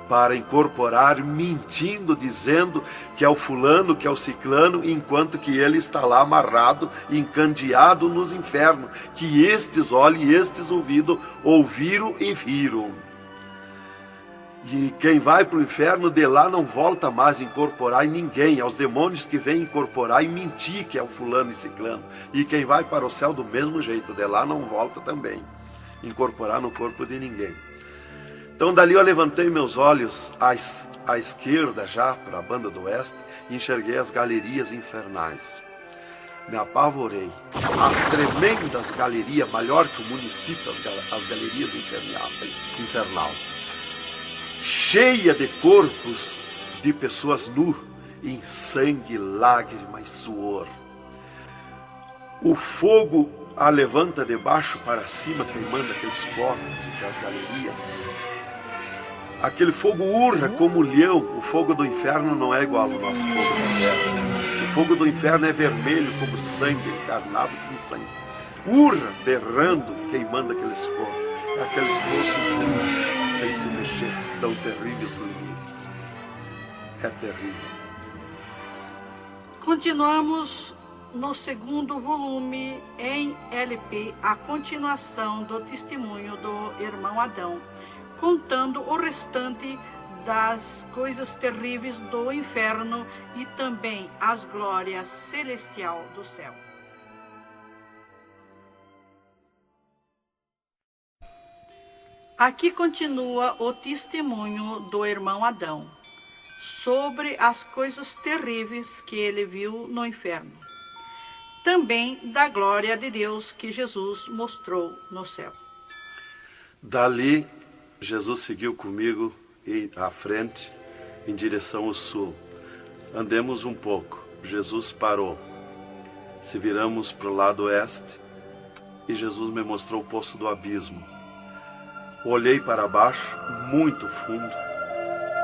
para incorporar, mentindo, dizendo que é o fulano, que é o ciclano, enquanto que ele está lá amarrado, encandeado nos infernos, que estes olhos e estes ouvidos ouviram e viram. E quem vai para o inferno de lá não volta mais a incorporar em ninguém, aos demônios que vêm incorporar e mentir que é o fulano e ciclano. E quem vai para o céu do mesmo jeito, de lá não volta também, incorporar no corpo de ninguém. Então dali eu levantei meus olhos à esquerda já, para a banda do oeste, e enxerguei as galerias infernais. Me apavorei. As tremendas galerias, maior que o município, as galerias infernal. Cheia de corpos de pessoas nu, em sangue, lágrimas, suor. O fogo a levanta de baixo para cima, queimando aqueles corpos das galerias. Aquele fogo urra como leão. O fogo do inferno não é igual ao nosso fogo da terra. O fogo do inferno é vermelho como sangue, encarnado com sangue. Urra, berrando, queimando aqueles corpos. Aqueles corpos sem se mexer, dão terríveis ruídos. É terrível. Continuamos no segundo volume em LP, a continuação do testemunho do irmão Adão, contando o restante das coisas terríveis do inferno e também as glórias celestial do céu. Aqui continua o testemunho do irmão Adão sobre as coisas terríveis que ele viu no inferno. Também da glória de Deus que Jesus mostrou no céu. Dali, Jesus seguiu comigo à frente, em direção ao sul. Andemos um pouco. Jesus parou. Se viramos para o lado oeste, e Jesus me mostrou o poço do abismo. Olhei para baixo, muito fundo.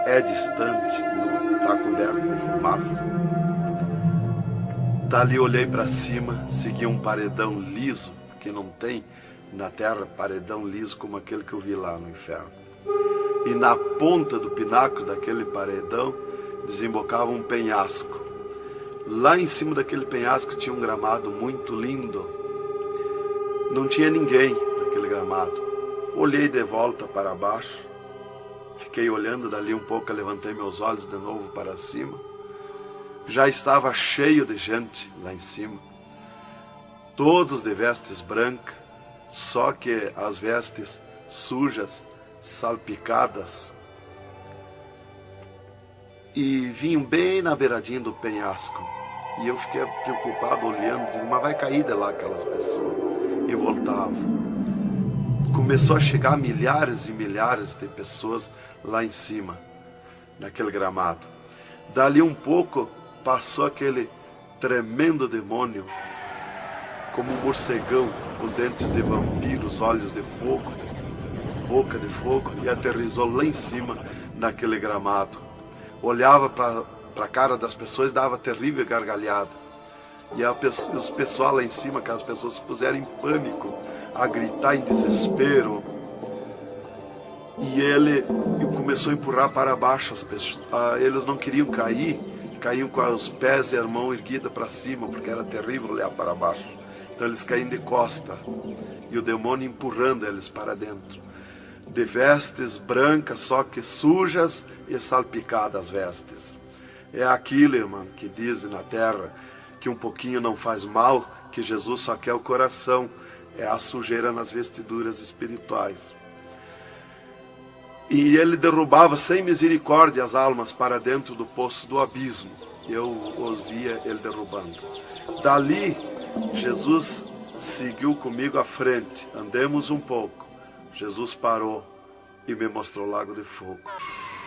É distante, está coberto de fumaça. Dali olhei para cima, segui um paredão liso, que não tem na terra paredão liso como aquele que eu vi lá no inferno. E na ponta do pináculo daquele paredão desembocava um penhasco. Lá em cima daquele penhasco tinha um gramado muito lindo. Não tinha ninguém naquele gramado. Olhei de volta para baixo, fiquei olhando dali um pouco, levantei meus olhos de novo para cima. Já estava cheio de gente lá em cima, todos de vestes brancas, só que as vestes sujas, salpicadas, e vinham bem na beiradinha do penhasco. E eu fiquei preocupado olhando, digo, mas vai cair de lá aquelas pessoas. E voltava. Começou a chegar milhares e milhares de pessoas lá em cima, naquele gramado. Dali um pouco, passou aquele tremendo demônio, como um morcegão, com dentes de vampiros, olhos de fogo, boca de fogo, e aterrissou lá em cima, naquele gramado. Olhava para a cara das pessoas e dava terrível gargalhada. E os pessoal lá em cima, aquelas pessoas se puseram em pânico, a gritar em desespero. E ele começou a empurrar para baixo as pessoas. Eles não queriam cair, caíam com os pés e a mão erguida para cima, porque era terrível olhar para baixo. Então eles caíam de costa, e o demônio empurrando eles para dentro. De vestes brancas, só que sujas e salpicadas as vestes. É aquilo, irmão, que dizem na terra, que um pouquinho não faz mal, que Jesus só quer o coração. É a sujeira nas vestiduras espirituais. E ele derrubava sem misericórdia as almas para dentro do poço do abismo. Eu os via ele derrubando. Dali, Jesus seguiu comigo à frente. Andemos um pouco. Jesus parou e me mostrou o lago de fogo.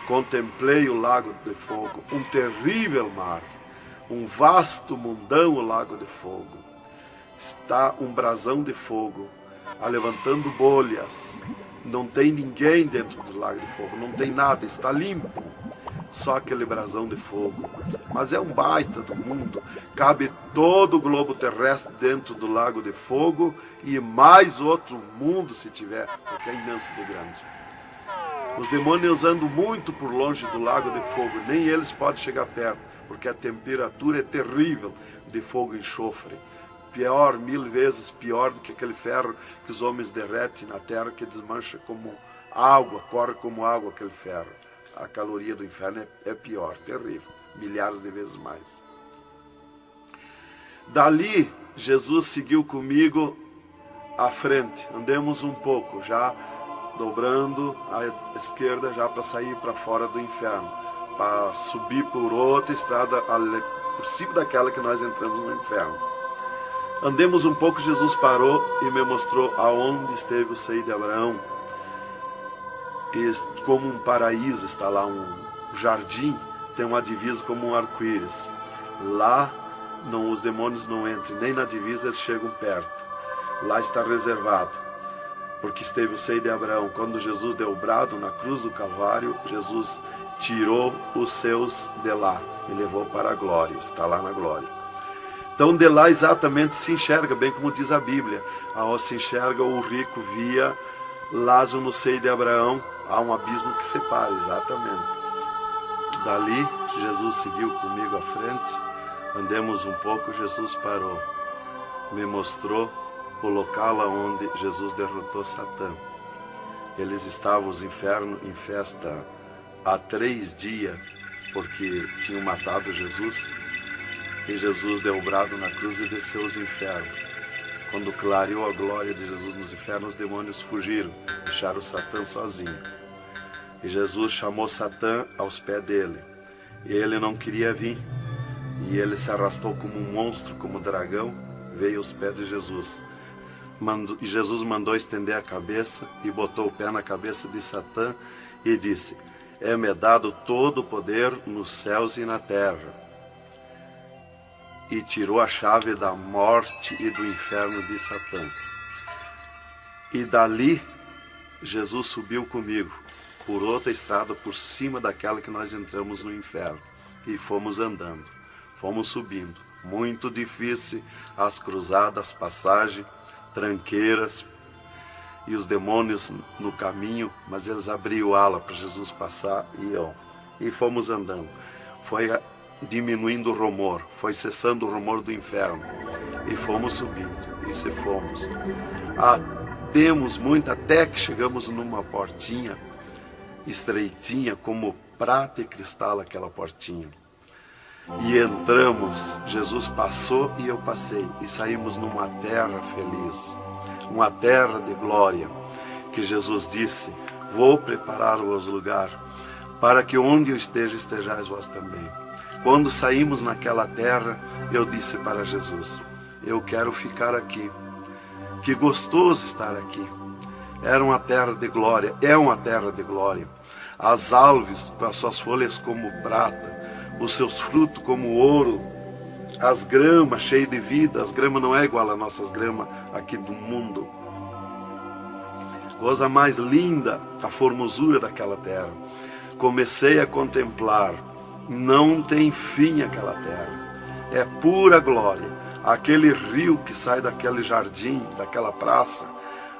Contemplei o lago de fogo, um terrível mar, um vasto mundão o lago de fogo. Está um brasão de fogo, levantando bolhas. Não tem ninguém dentro do lago de fogo, não tem nada, está limpo. Só aquele brasão de fogo, mas é um baita do mundo. Cabe todo o globo terrestre dentro do lago de fogo e mais outro mundo se tiver, porque é imenso de grande. Os demônios andam muito por longe do lago de fogo, nem eles podem chegar perto, porque a temperatura é terrível de fogo e enxofre. Pior, 1000 vezes pior do que aquele ferro que os homens derretem na terra, que desmancha como água, corre como água aquele ferro. A caloria do inferno é pior, terrível, milhares de vezes mais. Dali, Jesus seguiu comigo à frente, andemos um pouco, já dobrando à esquerda, já para sair para fora do inferno, para subir por outra estrada, por cima daquela que nós entramos no inferno. Andemos um pouco, Jesus parou e me mostrou aonde esteve o seio de Abraão. E como um paraíso está lá, um jardim, tem uma divisa como um arco-íris. Lá os demônios não entram, nem na divisa eles chegam perto. Lá está reservado, porque esteve o seio de Abraão. Quando Jesus deu o brado na cruz do Calvário, Jesus tirou os seus de lá e levou para a glória, está lá na glória. Então de lá exatamente se enxerga, bem como diz a Bíblia, aonde se enxerga o rico via Lázaro no seio de Abraão, há um abismo que separa, exatamente. Dali Jesus seguiu comigo à frente, andemos um pouco, Jesus parou, me mostrou o local onde Jesus derrotou Satã. Eles estavam, os infernos, em festa há 3 dias, porque tinham matado Jesus, e Jesus deu o brado na cruz e desceu os infernos. Quando clareou a glória de Jesus nos infernos, os demônios fugiram, deixaram Satã sozinho. E Jesus chamou Satã aos pés dele, e ele não queria vir, e ele se arrastou como um monstro, como um dragão, veio aos pés de Jesus. E Jesus mandou estender a cabeça e botou o pé na cabeça de Satã e disse: é-me dado todo o poder nos céus e na terra. E tirou a chave da morte e do inferno de Satã. E dali Jesus subiu comigo por outra estrada por cima daquela que nós entramos no inferno, e fomos andando, fomos subindo, muito difícil as cruzadas, as passagens, tranqueiras, e os demônios no caminho, mas eles abriam ala para Jesus passar e fomos andando. Foi diminuindo o rumor, foi cessando o rumor do inferno, e fomos subindo, e se fomos. Demos muito até que chegamos numa portinha estreitinha, como prata e cristal aquela portinha. E entramos, Jesus passou e eu passei, e saímos numa terra feliz, uma terra de glória, que Jesus disse: vou preparar-vos lugar, para que onde eu esteja, estejais vós também. Quando saímos naquela terra, eu disse para Jesus: eu quero ficar aqui, que gostoso estar aqui. Era uma terra de glória, é uma terra de glória. As árvores com as suas folhas como prata, os seus frutos como ouro, as gramas cheias de vida. As gramas não é igual às nossas gramas aqui do mundo. Coisa mais linda, a formosura daquela terra. Comecei a contemplar, não tem fim aquela terra, é pura glória. Aquele rio que sai daquele jardim, daquela praça,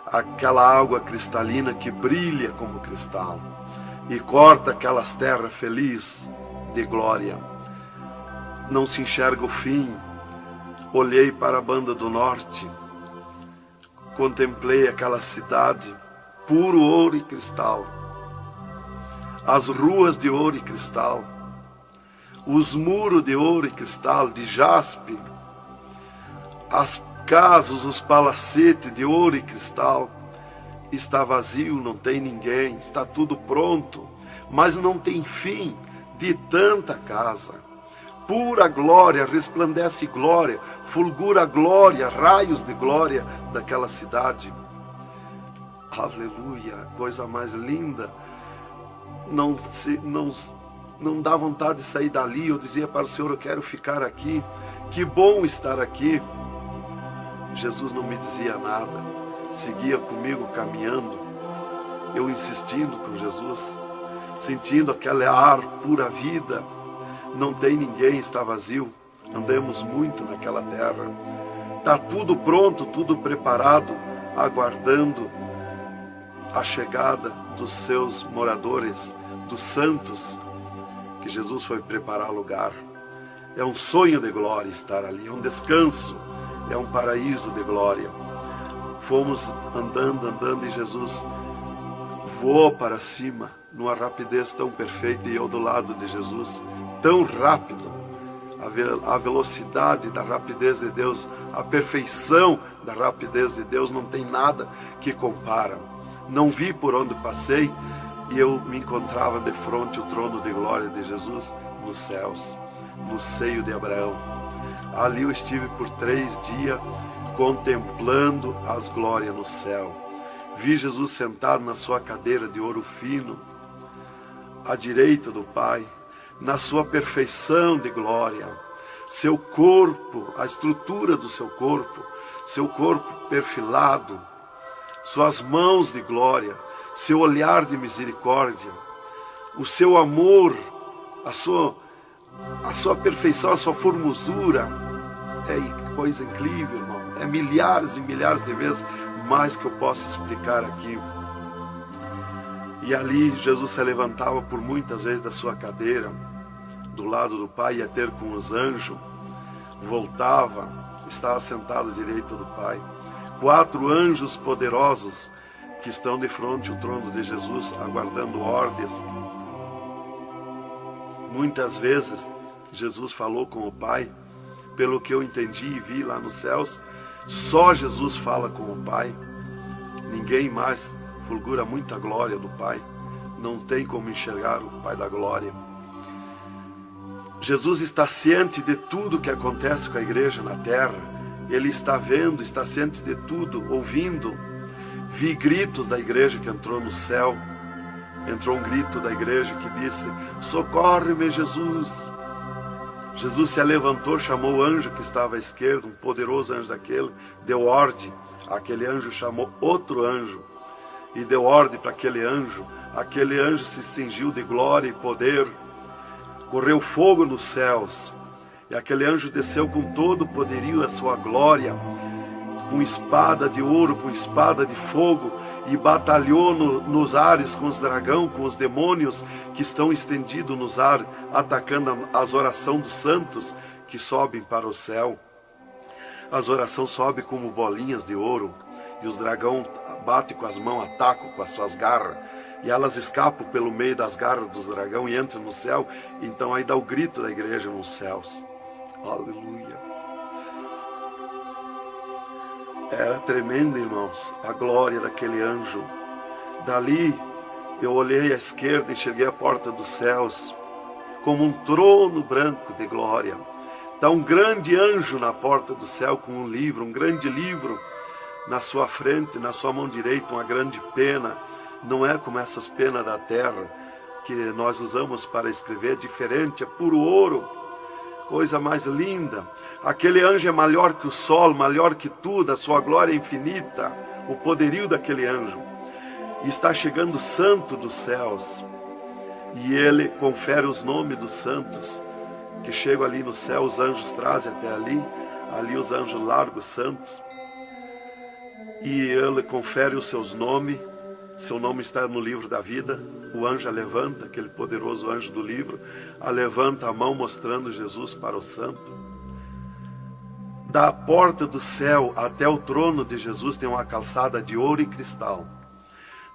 aquela água cristalina que brilha como cristal e corta aquelas terras felizes de glória. Não se enxerga o fim. Olhei para a banda do norte, contemplei aquela cidade, puro ouro e cristal, as ruas de ouro e cristal, os muros de ouro e cristal, de jaspe, as casas, os palacetes de ouro e cristal. Está vazio, não tem ninguém, está tudo pronto, mas não tem fim de tanta casa. Pura glória, resplandece glória, fulgura glória, raios de glória daquela cidade. Aleluia, coisa mais linda. Não dá vontade de sair dali. Eu dizia para o Senhor: eu quero ficar aqui, que bom estar aqui. Jesus não me dizia nada, seguia comigo caminhando, eu insistindo com Jesus, sentindo aquele ar pura vida, não tem ninguém, está vazio. Andamos muito naquela terra. Está tudo pronto, tudo preparado, aguardando a chegada dos seus moradores, dos santos, que Jesus foi preparar lugar. É um sonho de glória estar ali, é um descanso, é um paraíso de glória. Fomos andando e Jesus voou para cima, numa rapidez tão perfeita, e eu do lado de Jesus, tão rápido. A velocidade da rapidez de Deus, a perfeição da rapidez de Deus, não tem nada que compara. Não vi por onde passei, e eu me encontrava de frente ao trono de glória de Jesus nos céus, no seio de Abraão. Ali eu estive por 3 dias contemplando as glórias no céu. Vi Jesus sentado na sua cadeira de ouro fino, à direita do Pai, na sua perfeição de glória. Seu corpo, a estrutura do seu corpo perfilado, suas mãos de glória, seu olhar de misericórdia, o seu amor, a sua perfeição, a sua formosura. É coisa incrível, irmão. É milhares e milhares de vezes mais que eu posso explicar aqui. E ali Jesus se levantava por muitas vezes da sua cadeira, do lado do Pai, ia ter com os anjos, voltava, estava sentado à direita do Pai. 4 anjos poderosos que estão de frente ao trono de Jesus, aguardando ordens. Muitas vezes Jesus falou com o Pai, pelo que eu entendi e vi lá nos céus, só Jesus fala com o Pai. Ninguém mais fulgura muita glória do Pai. Não tem como enxergar o Pai da glória. Jesus está ciente de tudo que acontece com a igreja na terra. Ele está vendo, está ciente de tudo, ouvindo. Vi gritos da igreja que entrou no céu. Entrou um grito da igreja que disse: socorre-me, Jesus. Jesus se levantou, chamou o anjo que estava à esquerda, um poderoso anjo daquele, deu ordem. Aquele anjo chamou outro anjo e deu ordem para aquele anjo. Aquele anjo se cingiu de glória e poder. Correu fogo nos céus. E aquele anjo desceu com todo o poderio e a sua glória, com espada de ouro, com espada de fogo, e batalhou nos ares com os dragões, com os demônios que estão estendidos nos ares, atacando as orações dos santos que sobem para o céu. As orações sobem como bolinhas de ouro, e os dragões batem com as mãos, atacam com as suas garras, e elas escapam pelo meio das garras dos dragões e entram no céu. Então aí dá o grito da igreja nos céus. Aleluia. Era tremendo, irmãos, a glória daquele anjo. Dali eu olhei à esquerda e enxerguei a porta dos céus, como um trono branco de glória. Está um grande anjo na porta do céu com um livro, um grande livro na sua frente, na sua mão direita, uma grande pena. Não é como essas penas da terra que nós usamos para escrever, é diferente, é puro ouro. Coisa mais linda. Aquele anjo é maior que o sol, maior que tudo, a sua glória é infinita, o poderio daquele anjo. E está chegando o santo dos céus, e ele confere os nomes dos santos, que chegam ali no céu, os anjos trazem até ali os anjos largam os santos, e ele confere os seus nomes. Seu nome está no livro da vida. O anjo a levanta, aquele poderoso anjo do livro, a levanta a mão mostrando Jesus para o santo. Da porta do céu até o trono de Jesus tem uma calçada de ouro e cristal.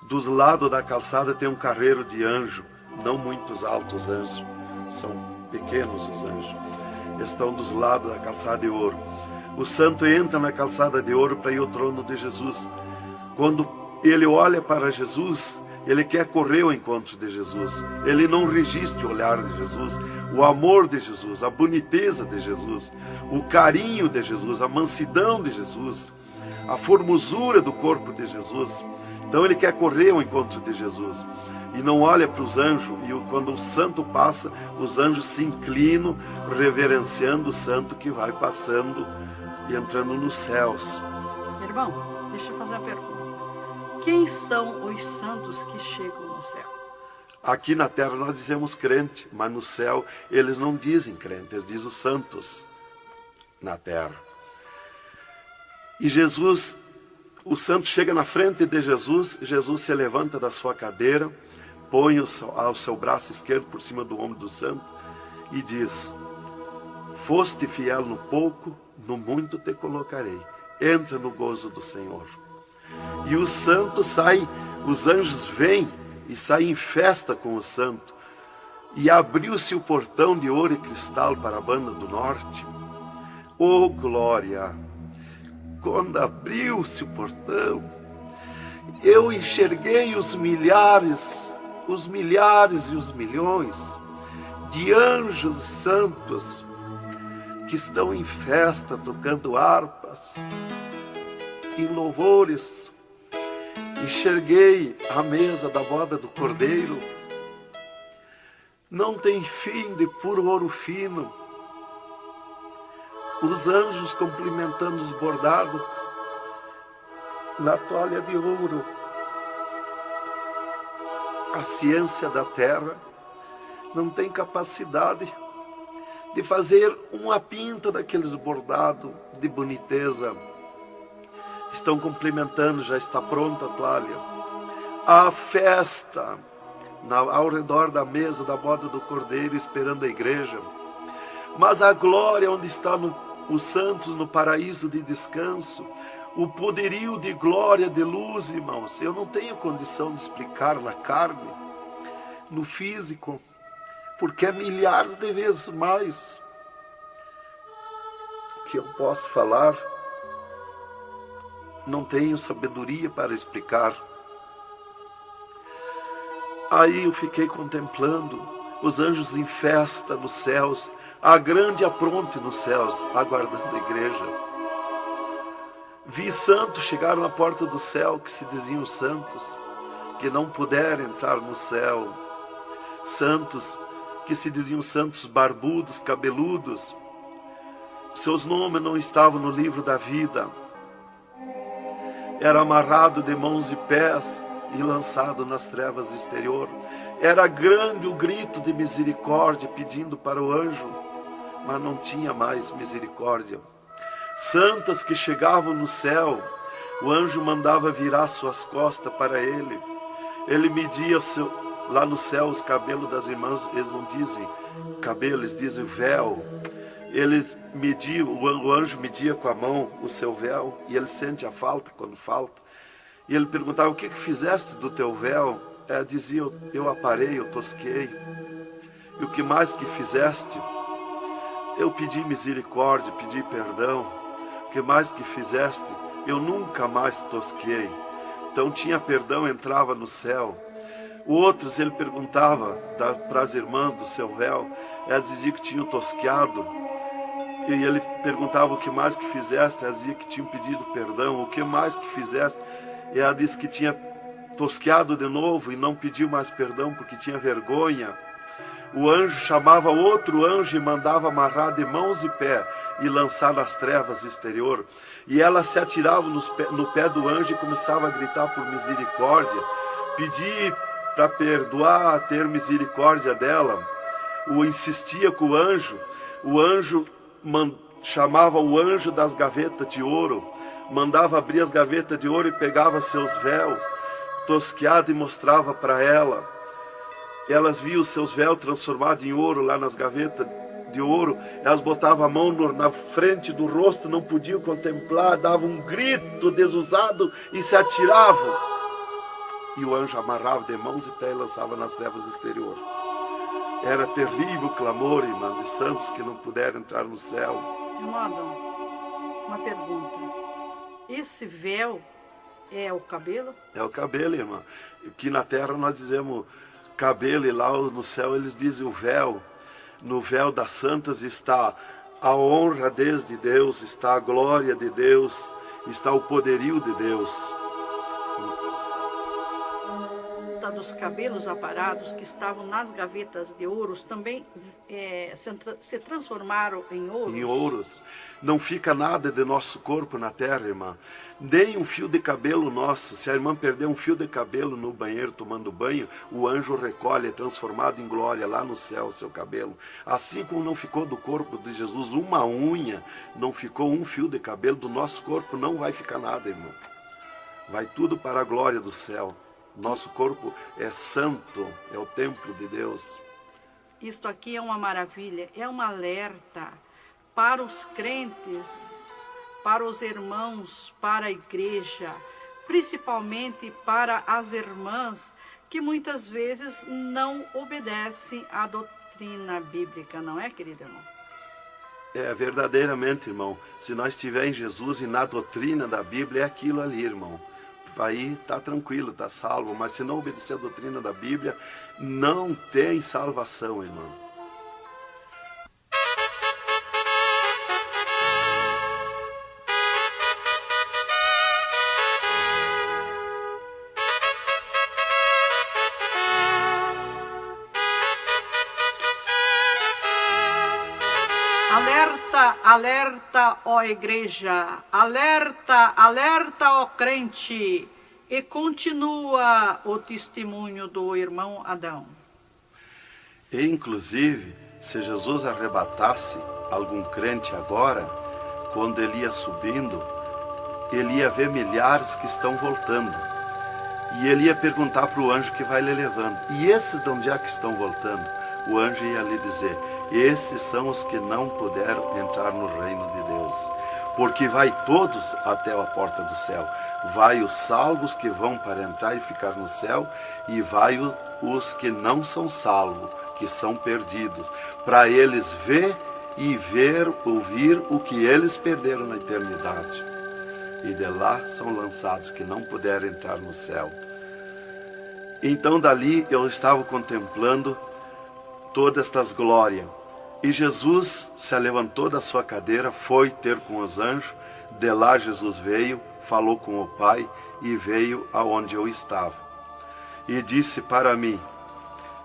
Dos lados da calçada tem um carreiro de anjo, não muitos altos anjos, são pequenos os anjos. Estão dos lados da calçada de ouro. O santo entra na calçada de ouro para ir ao trono de Jesus. Quando ele olha para Jesus, ele quer correr ao encontro de Jesus. Ele não resiste o olhar de Jesus, o amor de Jesus, a boniteza de Jesus, o carinho de Jesus, a mansidão de Jesus, a formosura do corpo de Jesus. Então ele quer correr ao encontro de Jesus e não olha para os anjos. E quando o santo passa, os anjos se inclinam, reverenciando o santo que vai passando e entrando nos céus. Irmão, deixa eu fazer a pergunta. Quem são os santos que chegam no céu? Aqui na terra nós dizemos crente, mas no céu eles não dizem crente, eles dizem os santos na terra. E Jesus, o santo chega na frente de Jesus, Jesus se levanta da sua cadeira, põe o seu braço esquerdo por cima do ombro do santo e diz: foste fiel no pouco, no muito te colocarei. Entra no gozo do Senhor. E o santo sai, os anjos vêm e saem em festa com o santo. E abriu-se o portão de ouro e cristal para a banda do norte. Oh, glória! Quando abriu-se o portão, eu enxerguei os milhares e os milhões de anjos e santos que estão em festa, tocando harpas, em louvores. Enxerguei a mesa da boda do Cordeiro, não tem fim, de puro ouro fino. Os anjos cumprimentando os bordados na toalha de ouro. A ciência da terra não tem capacidade de fazer uma pinta daqueles bordados de boniteza. Estão cumprimentando, já está pronta a toalha. A festa ao redor da mesa da boda do Cordeiro, esperando a igreja. Mas a glória onde estão os santos no paraíso de descanso, o poderio de glória, de luz, irmãos, eu não tenho condição de explicar na carne, no físico, porque é milhares de vezes mais que eu posso falar. Não tenho sabedoria para explicar. Aí eu fiquei contemplando os anjos em festa nos céus, a grande apronte nos céus, aguardando a igreja. Vi santos chegar na porta do céu, que se diziam santos, que não puderam entrar no céu. Santos que se diziam santos barbudos, cabeludos. Seus nomes não estavam no livro da vida. Era amarrado de mãos e pés e lançado nas trevas exterior. Era grande o grito de misericórdia pedindo para o anjo, mas não tinha mais misericórdia. Santas que chegavam no céu, o anjo mandava virar suas costas para ele. Ele media lá no céu os cabelos das irmãs, eles não dizem cabelo, eles dizem véu. Eles mediam, o anjo media com a mão o seu véu, e ele sente a falta quando falta. E ele perguntava: o que fizeste do teu véu? Ela dizia: eu aparei, eu tosquei. E o que mais que fizeste? Eu pedi misericórdia, pedi perdão. O que mais que fizeste? Eu nunca mais tosquei. Então tinha perdão, entrava no céu. Outros ele perguntava para as irmãs do seu véu. Ela dizia que tinham tosqueado. E ele perguntava: o que mais que fizeste? Ela dizia que tinham pedido perdão. O que mais que fizeste? E ela disse que tinha tosqueado de novo e não pediu mais perdão porque tinha vergonha. O anjo chamava outro anjo e mandava amarrar de mãos e pé e lançar nas trevas exterior. E ela se atirava no pé do anjo e começava a gritar por misericórdia, pedir para perdoar, ter misericórdia dela. Insistia com o anjo chamava o anjo das gavetas de ouro, mandava abrir as gavetas de ouro e pegava seus véus tosqueados e mostrava para ela. Elas viam os seus véus transformados em ouro lá nas gavetas de ouro. Elas botavam a mão na frente do rosto, não podiam contemplar, davam um grito desusado e se atiravam. E o anjo amarrava de mãos e pés e lançava nas trevas exterior. Era terrível o clamor, irmã, de santos que não puderam entrar no céu. Irmão Adão, uma pergunta. Esse véu é o cabelo? É o cabelo, irmã. Aqui na terra nós dizemos cabelo e lá no céu eles dizem o véu. No véu das santas está a honra desde Deus, está a glória de Deus, está o poderio de Deus. volta dos cabelos aparados que estavam nas gavetas de ouros também se transformaram em ouros? Em ouros. Não fica nada de nosso corpo na terra, irmã. Nem um fio de cabelo nosso. Se a irmã perder um fio de cabelo no banheiro tomando banho, o anjo recolhe, é transformado em glória lá no céu o seu cabelo. Assim como não ficou do corpo de Jesus uma unha, não ficou um fio de cabelo do nosso corpo, não vai ficar nada, irmão. Vai tudo para a glória do céu. Nosso corpo é santo, é o templo de Deus. Isto aqui é uma maravilha, é um alerta para os crentes, para os irmãos, para a igreja, principalmente para as irmãs que muitas vezes não obedecem à doutrina bíblica, não é, querido irmão? É, verdadeiramente, irmão. Se nós estivermos em Jesus e na doutrina da Bíblia, é aquilo ali, irmão. Aí está tranquilo, está salvo. Mas se não obedecer a doutrina da Bíblia, não tem salvação, irmão. Alerta, alerta, ó igreja, alerta, alerta, ó crente. E continua o testemunho do irmão Adão. E, inclusive, se Jesus arrebatasse algum crente agora, quando ele ia subindo, ele ia ver milhares que estão voltando. E ele ia perguntar para o anjo que vai lhe levando. E esses de onde é que estão voltando? O anjo ia lhe dizer: esses são os que não puderam entrar no reino de Deus. Porque vai todos até a porta do céu. Vai os salvos que vão para entrar e ficar no céu, e vai os que não são salvos, que são perdidos, para eles ouvir o que eles perderam na eternidade. E de lá são lançados que não puderam entrar no céu. Então dali eu estava contemplando todas estas glórias. E Jesus se levantou da sua cadeira, foi ter com os anjos. De lá Jesus veio, falou com o Pai e veio aonde eu estava. E disse para mim: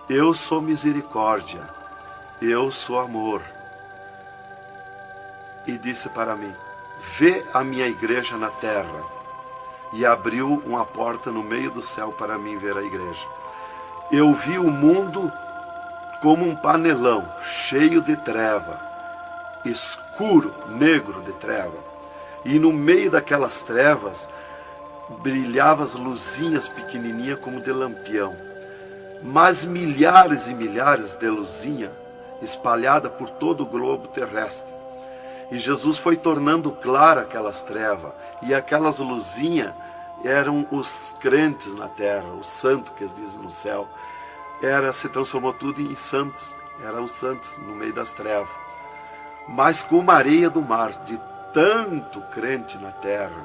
eu sou misericórdia, eu sou amor. E disse para mim: vê a minha igreja na terra. E abriu uma porta no meio do céu para mim ver a igreja. Eu vi o mundo como um panelão, cheio de treva, escuro, negro de treva. E no meio daquelas trevas, brilhavam as luzinhas pequenininhas como de lampião. Mas milhares e milhares de luzinhas espalhadas por todo o globo terrestre. E Jesus foi tornando clara aquelas trevas. E aquelas luzinhas eram os crentes na terra, os santos que eles dizem no céu. Se transformou tudo em santos, eram os santos no meio das trevas. Mas como a areia do mar, de tanto crente na terra.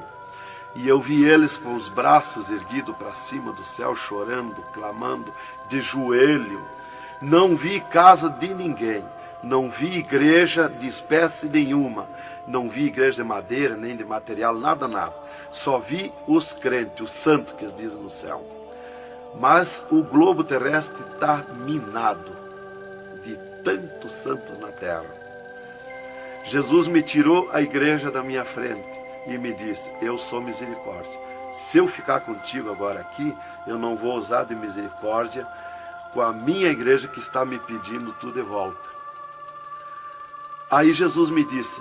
E eu vi eles com os braços erguidos para cima do céu, chorando, clamando, de joelho. Não vi casa de ninguém, não vi igreja de espécie nenhuma, não vi igreja de madeira, nem de material, nada, nada. Só vi os crentes, os santos que eles dizem no céu. Mas o globo terrestre está minado de tantos santos na terra. Jesus me tirou a igreja da minha frente e me disse: eu sou misericórdia. Se eu ficar contigo agora aqui, eu não vou usar de misericórdia com a minha igreja que está me pedindo tudo de volta. Aí Jesus me disse,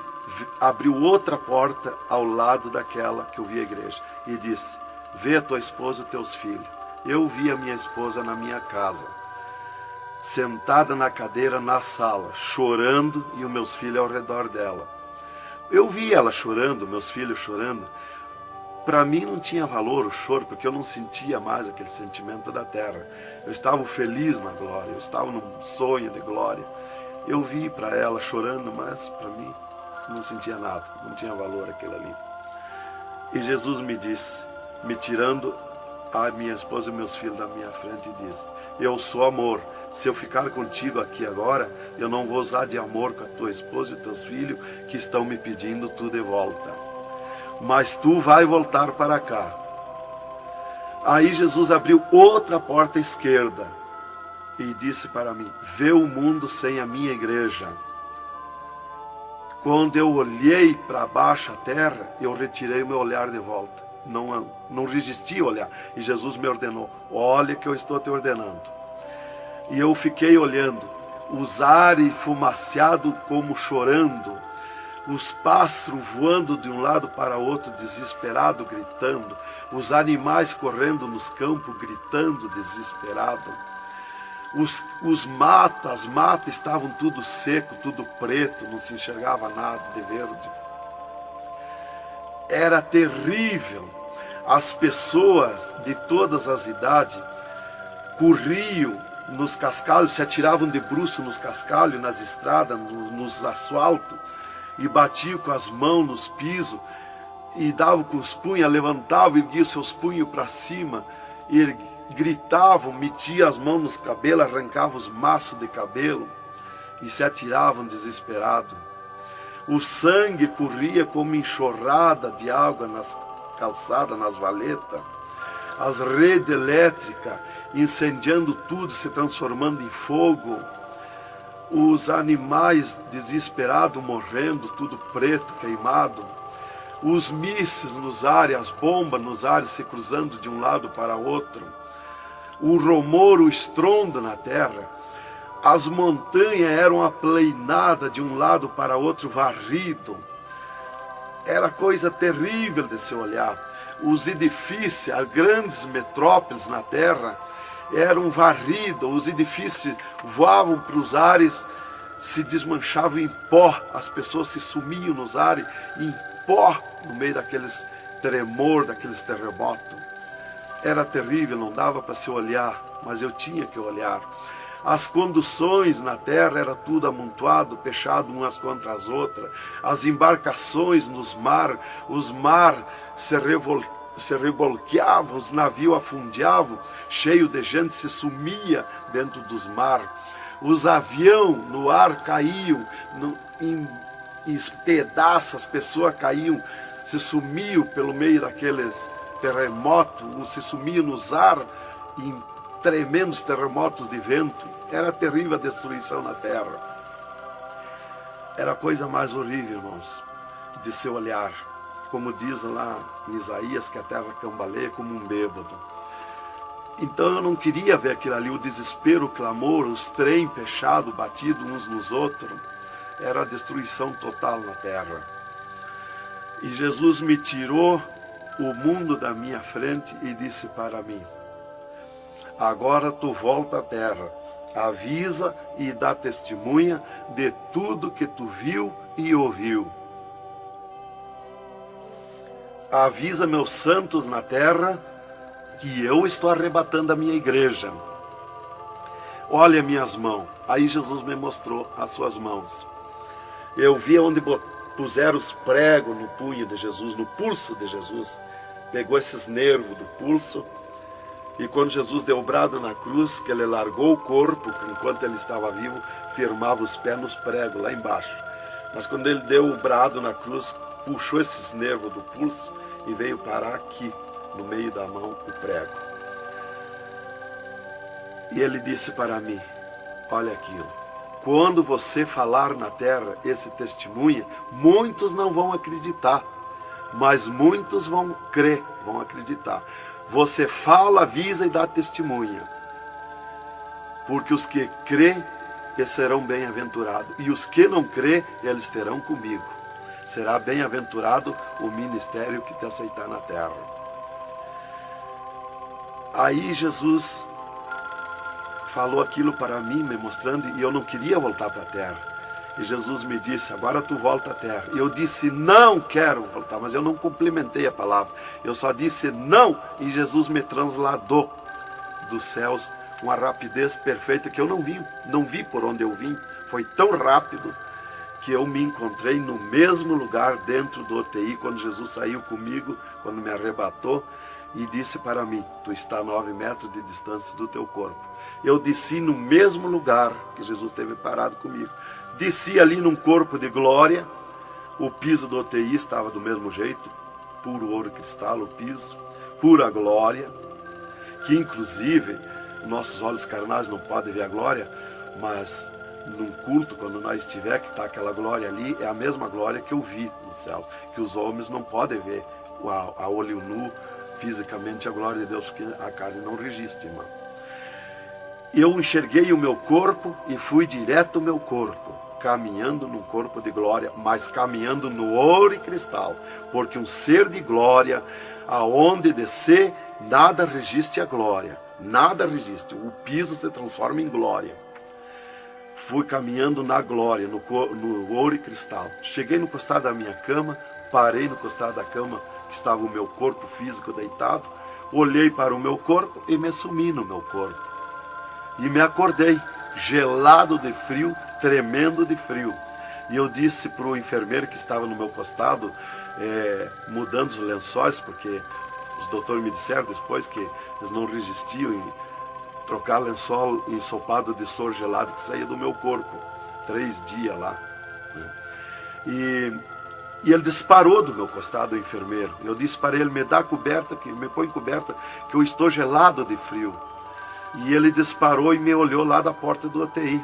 abriu outra porta ao lado daquela que eu vi a igreja e disse: vê a tua esposa e teus filhos. Eu vi a minha esposa na minha casa, sentada na cadeira na sala, chorando, e os meus filhos ao redor dela. Eu vi ela chorando, meus filhos chorando. Para mim não tinha valor o choro, porque eu não sentia mais aquele sentimento da terra. Eu estava feliz na glória, eu estava num sonho de glória. Eu vi para ela chorando, mas para mim não sentia nada, não tinha valor aquilo ali. E Jesus me disse, me tirando a minha esposa e meus filhos da minha frente, e disse: eu sou amor. Se eu ficar contigo aqui agora, eu não vou usar de amor com a tua esposa e teus filhos que estão me pedindo tudo de volta. Mas tu vai voltar para cá. Aí Jesus abriu outra porta à esquerda e disse para mim: vê o mundo sem a minha igreja. Quando eu olhei para baixo a terra, eu retirei o meu olhar de volta. Não resisti a olhar. E Jesus me ordenou: olha que eu estou te ordenando. E eu fiquei olhando, os ares fumaciados como chorando, os pássaros voando de um lado para outro, desesperado, gritando, os animais correndo nos campos, gritando, desesperado. As matas estavam tudo seco, tudo preto, não se enxergava nada de verde. Era terrível. As pessoas de todas as idades corriam nos cascalhos, se atiravam de bruços nos cascalhos, nas estradas, nos asfaltos, e batiam com as mãos nos pisos, e davam com os punhos, levantavam e erguiam seus punhos para cima, e gritavam, metiam as mãos nos cabelos, arrancavam os maços de cabelo, e se atiravam desesperados. O sangue corria como enxurrada de água nas calçadas, nas valetas. As redes elétricas incendiando tudo, se transformando em fogo. Os animais desesperados morrendo, tudo preto, queimado. Os mísseis nos ares, as bombas nos ares se cruzando de um lado para outro. O rumor, o estrondo na terra. As montanhas eram aplainadas de um lado para outro, varrido. Era coisa terrível de se olhar. Os edifícios, as grandes metrópoles na terra, eram varridos. Os edifícios voavam para os ares, se desmanchavam em pó. As pessoas se sumiam nos ares em pó, no meio daqueles tremor, daqueles terremotos. Era terrível, não dava para se olhar, mas eu tinha que olhar. As conduções na terra era tudo amontoado, fechado umas contra as outras. As embarcações nos mar, os mar se revolqueavam, os navios afundiavam, cheio de gente, se sumia dentro dos mar. Os aviões no ar caíam em pedaços, as pessoas caíam, se sumiam pelo meio daqueles terremotos, se sumiam nos ar em tremendos terremotos de vento. Era terrível a destruição na terra. Era a coisa mais horrível, irmãos, de se olhar. Como diz lá em Isaías, que a terra cambaleia como um bêbado. Então eu não queria ver aquilo ali, o desespero, o clamor, os trens fechados, batidos uns nos outros. Era a destruição total na terra. E Jesus me tirou o mundo da minha frente e disse para mim: agora tu volta à terra, avisa e dá testemunha de tudo que tu viu e ouviu. Avisa meus santos na terra que eu estou arrebatando a minha igreja. Olha minhas mãos. Aí Jesus me mostrou as suas mãos. Eu vi onde puseram os pregos no punho de Jesus, no pulso de Jesus. Pegou esses nervos do pulso. E quando Jesus deu o brado na cruz, que ele largou o corpo, enquanto ele estava vivo, firmava os pés nos pregos lá embaixo. Mas quando ele deu o brado na cruz, puxou esses nervos do pulso e veio parar aqui, no meio da mão, o prego. E ele disse para mim: olha aquilo, quando você falar na terra esse testemunho, muitos não vão acreditar, mas muitos vão crer, vão acreditar. Você fala, avisa e dá testemunha. Porque os que crê, eles serão bem-aventurados. E os que não crê, eles terão comigo. Será bem-aventurado o ministério que te aceitar na terra. Aí Jesus falou aquilo para mim, me mostrando, e eu não queria voltar para a terra. E Jesus me disse: agora tu volta à terra. E eu disse: não quero voltar, mas eu não complementei a palavra. Eu só disse não, e Jesus me transladou dos céus com uma rapidez perfeita que eu não vi por onde eu vim. Foi tão rápido que eu me encontrei no mesmo lugar dentro do UTI, quando Jesus saiu comigo, quando me arrebatou, e disse para mim: tu está a 9 metros de distância do teu corpo. Eu desci no mesmo lugar que Jesus esteve parado comigo. Desci ali num corpo de glória. O piso do UTI estava do mesmo jeito, puro ouro cristal o piso, pura glória. que inclusive nossos olhos carnais não podem ver a glória, mas num culto, quando nós estiver, que está aquela glória ali, é a mesma glória que eu vi nos céus, que os homens não podem ver a olho nu, fisicamente, a glória de Deus, porque a carne não resiste, irmão. Eu enxerguei o meu corpo e fui direto ao meu corpo, caminhando num corpo de glória, mas caminhando no ouro e cristal, porque um ser de glória, aonde descer, nada resiste a glória, nada resiste, o piso se transforma em glória. Fui caminhando na glória, no ouro e cristal. Cheguei no costado da minha cama, parei no costado da cama, que estava o meu corpo físico deitado, olhei para o meu corpo e me sumi no meu corpo. E me acordei, gelado de frio, tremendo de frio. E eu disse para o enfermeiro que estava no meu costado, mudando os lençóis, porque os doutores me disseram depois que eles não resistiam em trocar lençol ensopado de soro gelado que saía do meu corpo. 3 dias lá. E ele disparou do meu costado, o enfermeiro. Eu disse para ele, me dá coberta, me põe coberta, que eu estou gelado de frio. E ele disparou e me olhou lá da porta do UTI.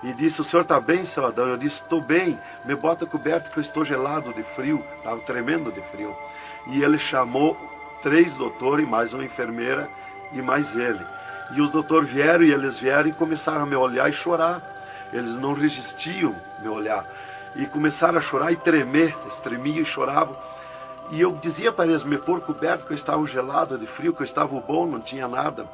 E disse, o senhor está bem, seu Adão? Eu disse, estou bem, me bota coberta que eu estou gelado de frio. Estava tremendo de frio. E ele chamou 3 doutores, mais uma enfermeira e mais ele. E os doutores vieram e começaram a me olhar e chorar. Eles não resistiam me olhar. E começaram a chorar e tremer, eles tremiam e choravam. E eu dizia para eles me pôr coberto, que eu estava gelado de frio, que eu estava bom, não tinha nada.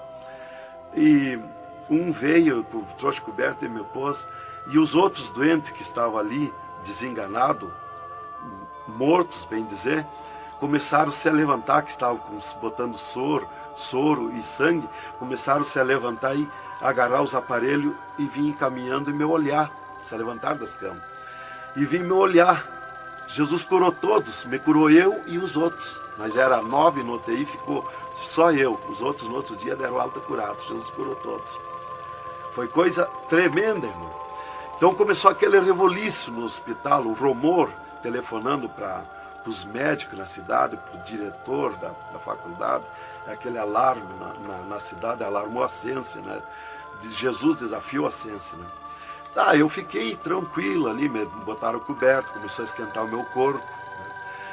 E um veio, trouxe coberto e me pôs. E os outros doentes que estavam ali, desenganados, mortos, bem dizer, começaram a se levantar, que estavam botando soro e sangue, começaram a se levantar e agarrar os aparelhos e vir caminhando e me olhar, se levantar das camas. E vim me olhar. Jesus curou todos, me curou eu e os outros. Mas era 9 no UTI, ficou só eu. Os outros no outro dia deram alta curados. Jesus curou todos. Foi coisa tremenda, irmão. Então começou aquele revoluço no hospital, o rumor, telefonando para os médicos na cidade, para o diretor da faculdade, aquele alarme na cidade, alarmou a ciência, né? Jesus desafiou a ciência, né? Tá, eu fiquei tranquilo ali, me botaram coberto, começou a esquentar o meu corpo, né?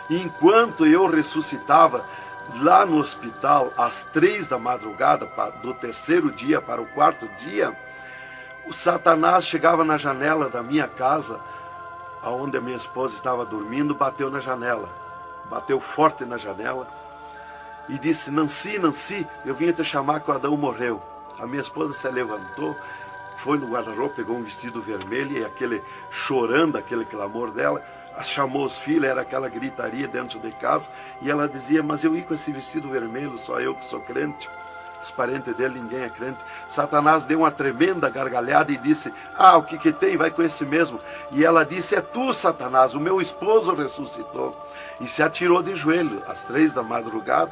E enquanto eu ressuscitava lá no hospital, às 3 da madrugada, do 3º dia para o 4º dia, o Satanás chegava na janela da minha casa, onde a minha esposa estava dormindo, bateu na janela, bateu forte na janela, e disse, Nancy, Nancy, eu vim te chamar que o Adão morreu. A minha esposa se levantou, foi no guarda-roupa, pegou um vestido vermelho, e aquele chorando, aquele clamor dela, chamou os filhos, era aquela gritaria dentro de casa, e ela dizia, mas eu ia com esse vestido vermelho, só eu que sou crente, os parentes dele, ninguém é crente. Satanás deu uma tremenda gargalhada e disse, o que tem, vai com esse mesmo. E ela disse, é tu, Satanás, o meu esposo ressuscitou. E se atirou de joelho, às 3 da madrugada,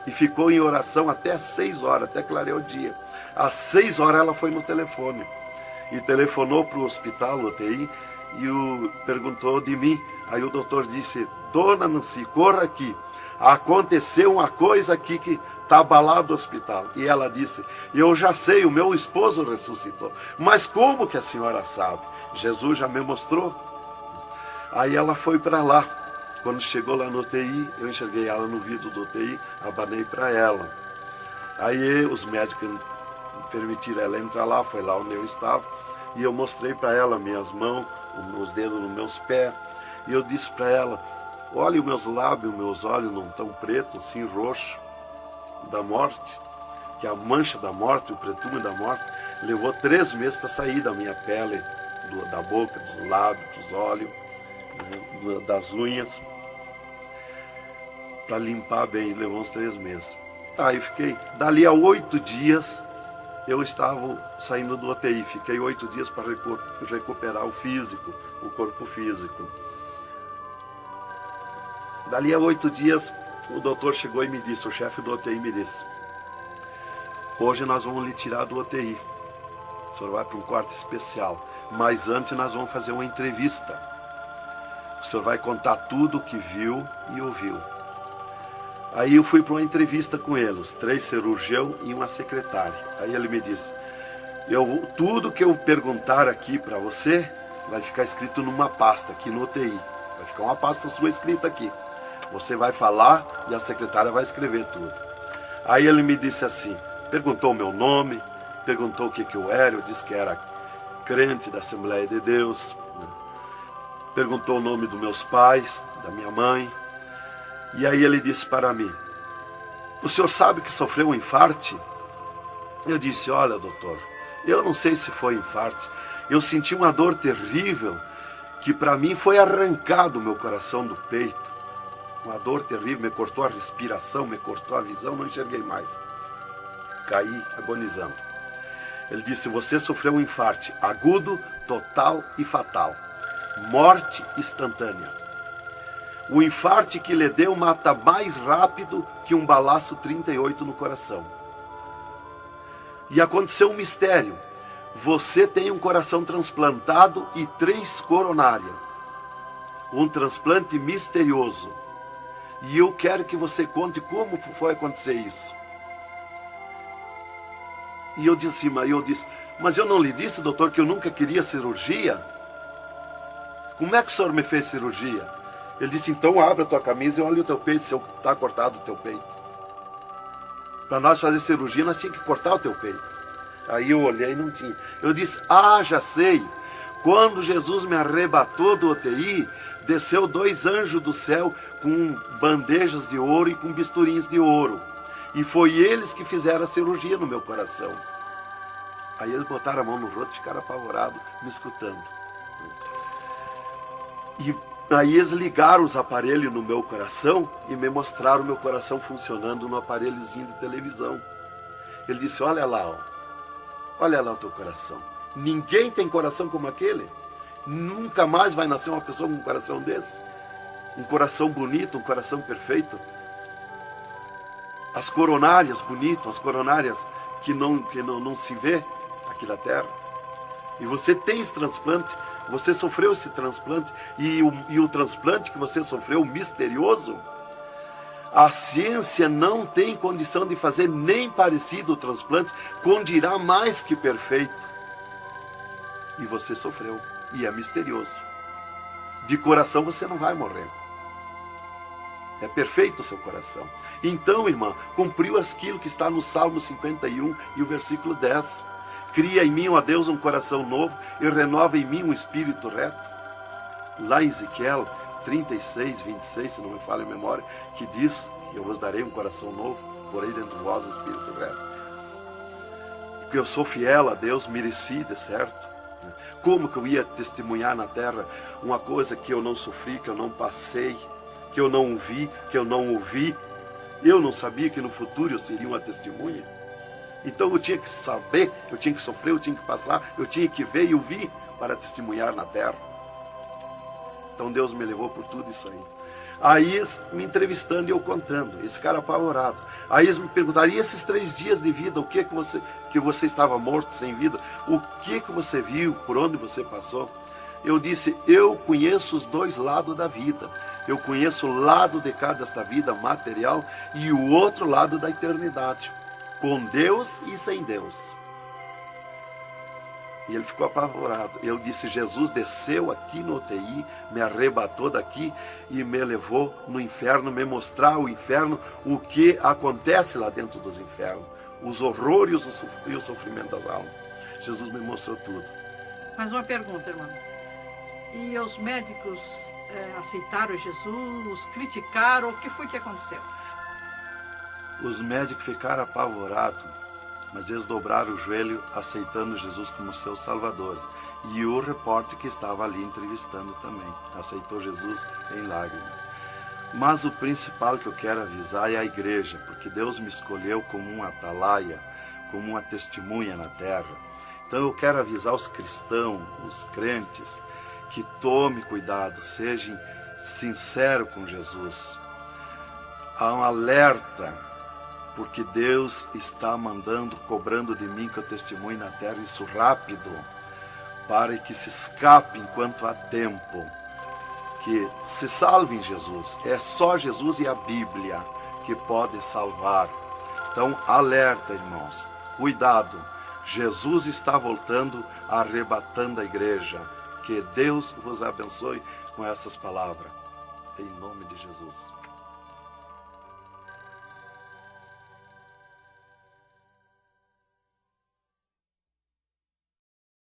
e ficou em oração até às 6 horas, até clarear o dia. Às 6 horas ela foi no telefone, e telefonou para o hospital, UTI, e perguntou de mim. Aí o doutor disse, dona Nancy, corra aqui, aconteceu uma coisa aqui que está abalado o hospital. E ela disse, eu já sei, o meu esposo ressuscitou. Mas como que a senhora sabe? Jesus já me mostrou. Aí ela foi para lá. Quando chegou lá no UTI, eu enxerguei ela no vidro do UTI, abanei para ela. Aí os médicos permitiram ela entrar lá, foi lá onde eu estava, e eu mostrei para ela minhas mãos, os dedos nos meus pés, e eu disse para ela, olha, os meus lábios, meus olhos não estão pretos, assim, roxo, da morte, que a mancha da morte, o pretume da morte, levou 3 meses para sair da minha pele, da boca, dos lábios, dos olhos, das unhas, para limpar bem, levou uns 3 meses. Tá, eu fiquei, dali a 8 dias, eu estava saindo do UTI, fiquei 8 dias para recuperar o físico, o corpo físico. Dali a 8 dias, o doutor chegou e me disse, o chefe do UTI me disse, hoje nós vamos lhe tirar do UTI, o senhor vai para um quarto especial, mas antes nós vamos fazer uma entrevista. O senhor vai contar tudo o que viu e ouviu. Aí eu fui para uma entrevista com ele, os 3 cirurgiões e uma secretária. Aí ele me disse, tudo que eu perguntar aqui para você, vai ficar escrito numa pasta aqui no UTI. Vai ficar uma pasta sua escrita aqui. Você vai falar e a secretária vai escrever tudo. Aí ele me disse assim, perguntou o meu nome, perguntou o que eu era, eu disse que era crente da Assembleia de Deus, né? Perguntou o nome dos meus pais, da minha mãe. E aí ele disse para mim, o senhor sabe que sofreu um infarte? Eu disse, olha doutor, eu não sei se foi infarte, eu senti uma dor terrível, que para mim foi arrancado o meu coração do peito. Uma dor terrível, me cortou a respiração, me cortou a visão, não enxerguei mais. Caí agonizando. Ele disse, você sofreu um infarte agudo, total e fatal. Morte instantânea. O infarte que lhe deu mata mais rápido que um balaço 38 no coração. E aconteceu um mistério. Você tem um coração transplantado e 3 coronárias. Um transplante misterioso. E eu quero que você conte como foi acontecer isso. E eu disse, mas eu não lhe disse, doutor, que eu nunca queria cirurgia? Como é que o senhor me fez cirurgia? Ele disse, então abre a tua camisa e olha o teu peito, se está cortado o teu peito. Para nós fazer cirurgia, nós tínhamos que cortar o teu peito. Aí eu olhei e não tinha. Eu disse, já sei. Quando Jesus me arrebatou do UTI, desceu 2 anjos do céu com bandejas de ouro e com bisturins de ouro. E foi eles que fizeram a cirurgia no meu coração. Aí eles botaram a mão no rosto e ficaram apavorados, me escutando. E aí eles ligaram os aparelhos no meu coração e me mostraram o meu coração funcionando no aparelhozinho de televisão. Ele disse, olha lá o teu coração. Ninguém tem coração como aquele. Nunca mais vai nascer uma pessoa com um coração desse. Um coração bonito, um coração perfeito. As coronárias bonitas, as coronárias que não se vê aqui na terra. E você tem esse transplante, você sofreu esse transplante, e o transplante que você sofreu, misterioso, a ciência não tem condição de fazer nem parecido o transplante, com dirá mais que perfeito. E você sofreu, e é misterioso. De coração você não vai morrer. É perfeito o seu coração. Então, irmã, cumpriu aquilo que está no Salmo 51 e o versículo 10. Cria em mim, ó Deus, um coração novo e renova em mim um espírito reto. Lá em Ezequiel 36, 26, se não me falha a memória, que diz, eu vos darei um coração novo, porei dentro de vós um espírito reto. Porque eu sou fiel a Deus, mereci, de certo. Como que eu ia testemunhar na terra uma coisa que eu não sofri, que eu não passei, que eu não vi, que eu não ouvi? Eu não sabia que no futuro eu seria uma testemunha. Então eu tinha que saber, eu tinha que sofrer, eu tinha que passar, eu tinha que ver e ouvir para testemunhar na terra. Então Deus me levou por tudo isso aí. Aí eles me entrevistando e eu contando, esse cara apavorado. Aí eles me perguntaram, e esses 3 dias de vida, o que você estava morto, sem vida? O que você viu, por onde você passou? Eu disse, eu conheço os 2 lados da vida. Eu conheço o lado de cá desta vida material e o outro lado da eternidade. Com Deus e sem Deus. E ele ficou apavorado. Eu disse, Jesus desceu aqui no UTI, me arrebatou daqui e me levou no inferno, me mostrar o inferno, o que acontece lá dentro dos infernos. Os horrores e o sofrimento das almas. Jesus me mostrou tudo. Mais uma pergunta, irmão. E os médicos aceitaram Jesus, criticaram, o que foi que aconteceu? Os médicos ficaram apavorados, mas eles dobraram o joelho aceitando Jesus como seu Salvador. E o repórter que estava ali entrevistando também aceitou Jesus em lágrimas. Mas o principal que eu quero avisar é a igreja, porque Deus me escolheu como uma atalaia, como uma testemunha na terra. Então eu quero avisar os cristãos, os crentes, que tome cuidado, sejam sinceros com Jesus. Há um alerta, porque Deus está mandando, cobrando de mim que eu testemunhe na terra isso rápido, para que se escape enquanto há tempo, que se salve em Jesus. É só Jesus e a Bíblia que pode salvar. Então, alerta, irmãos, cuidado, Jesus está voltando, arrebatando a igreja. Que Deus vos abençoe com essas palavras. Em nome de Jesus.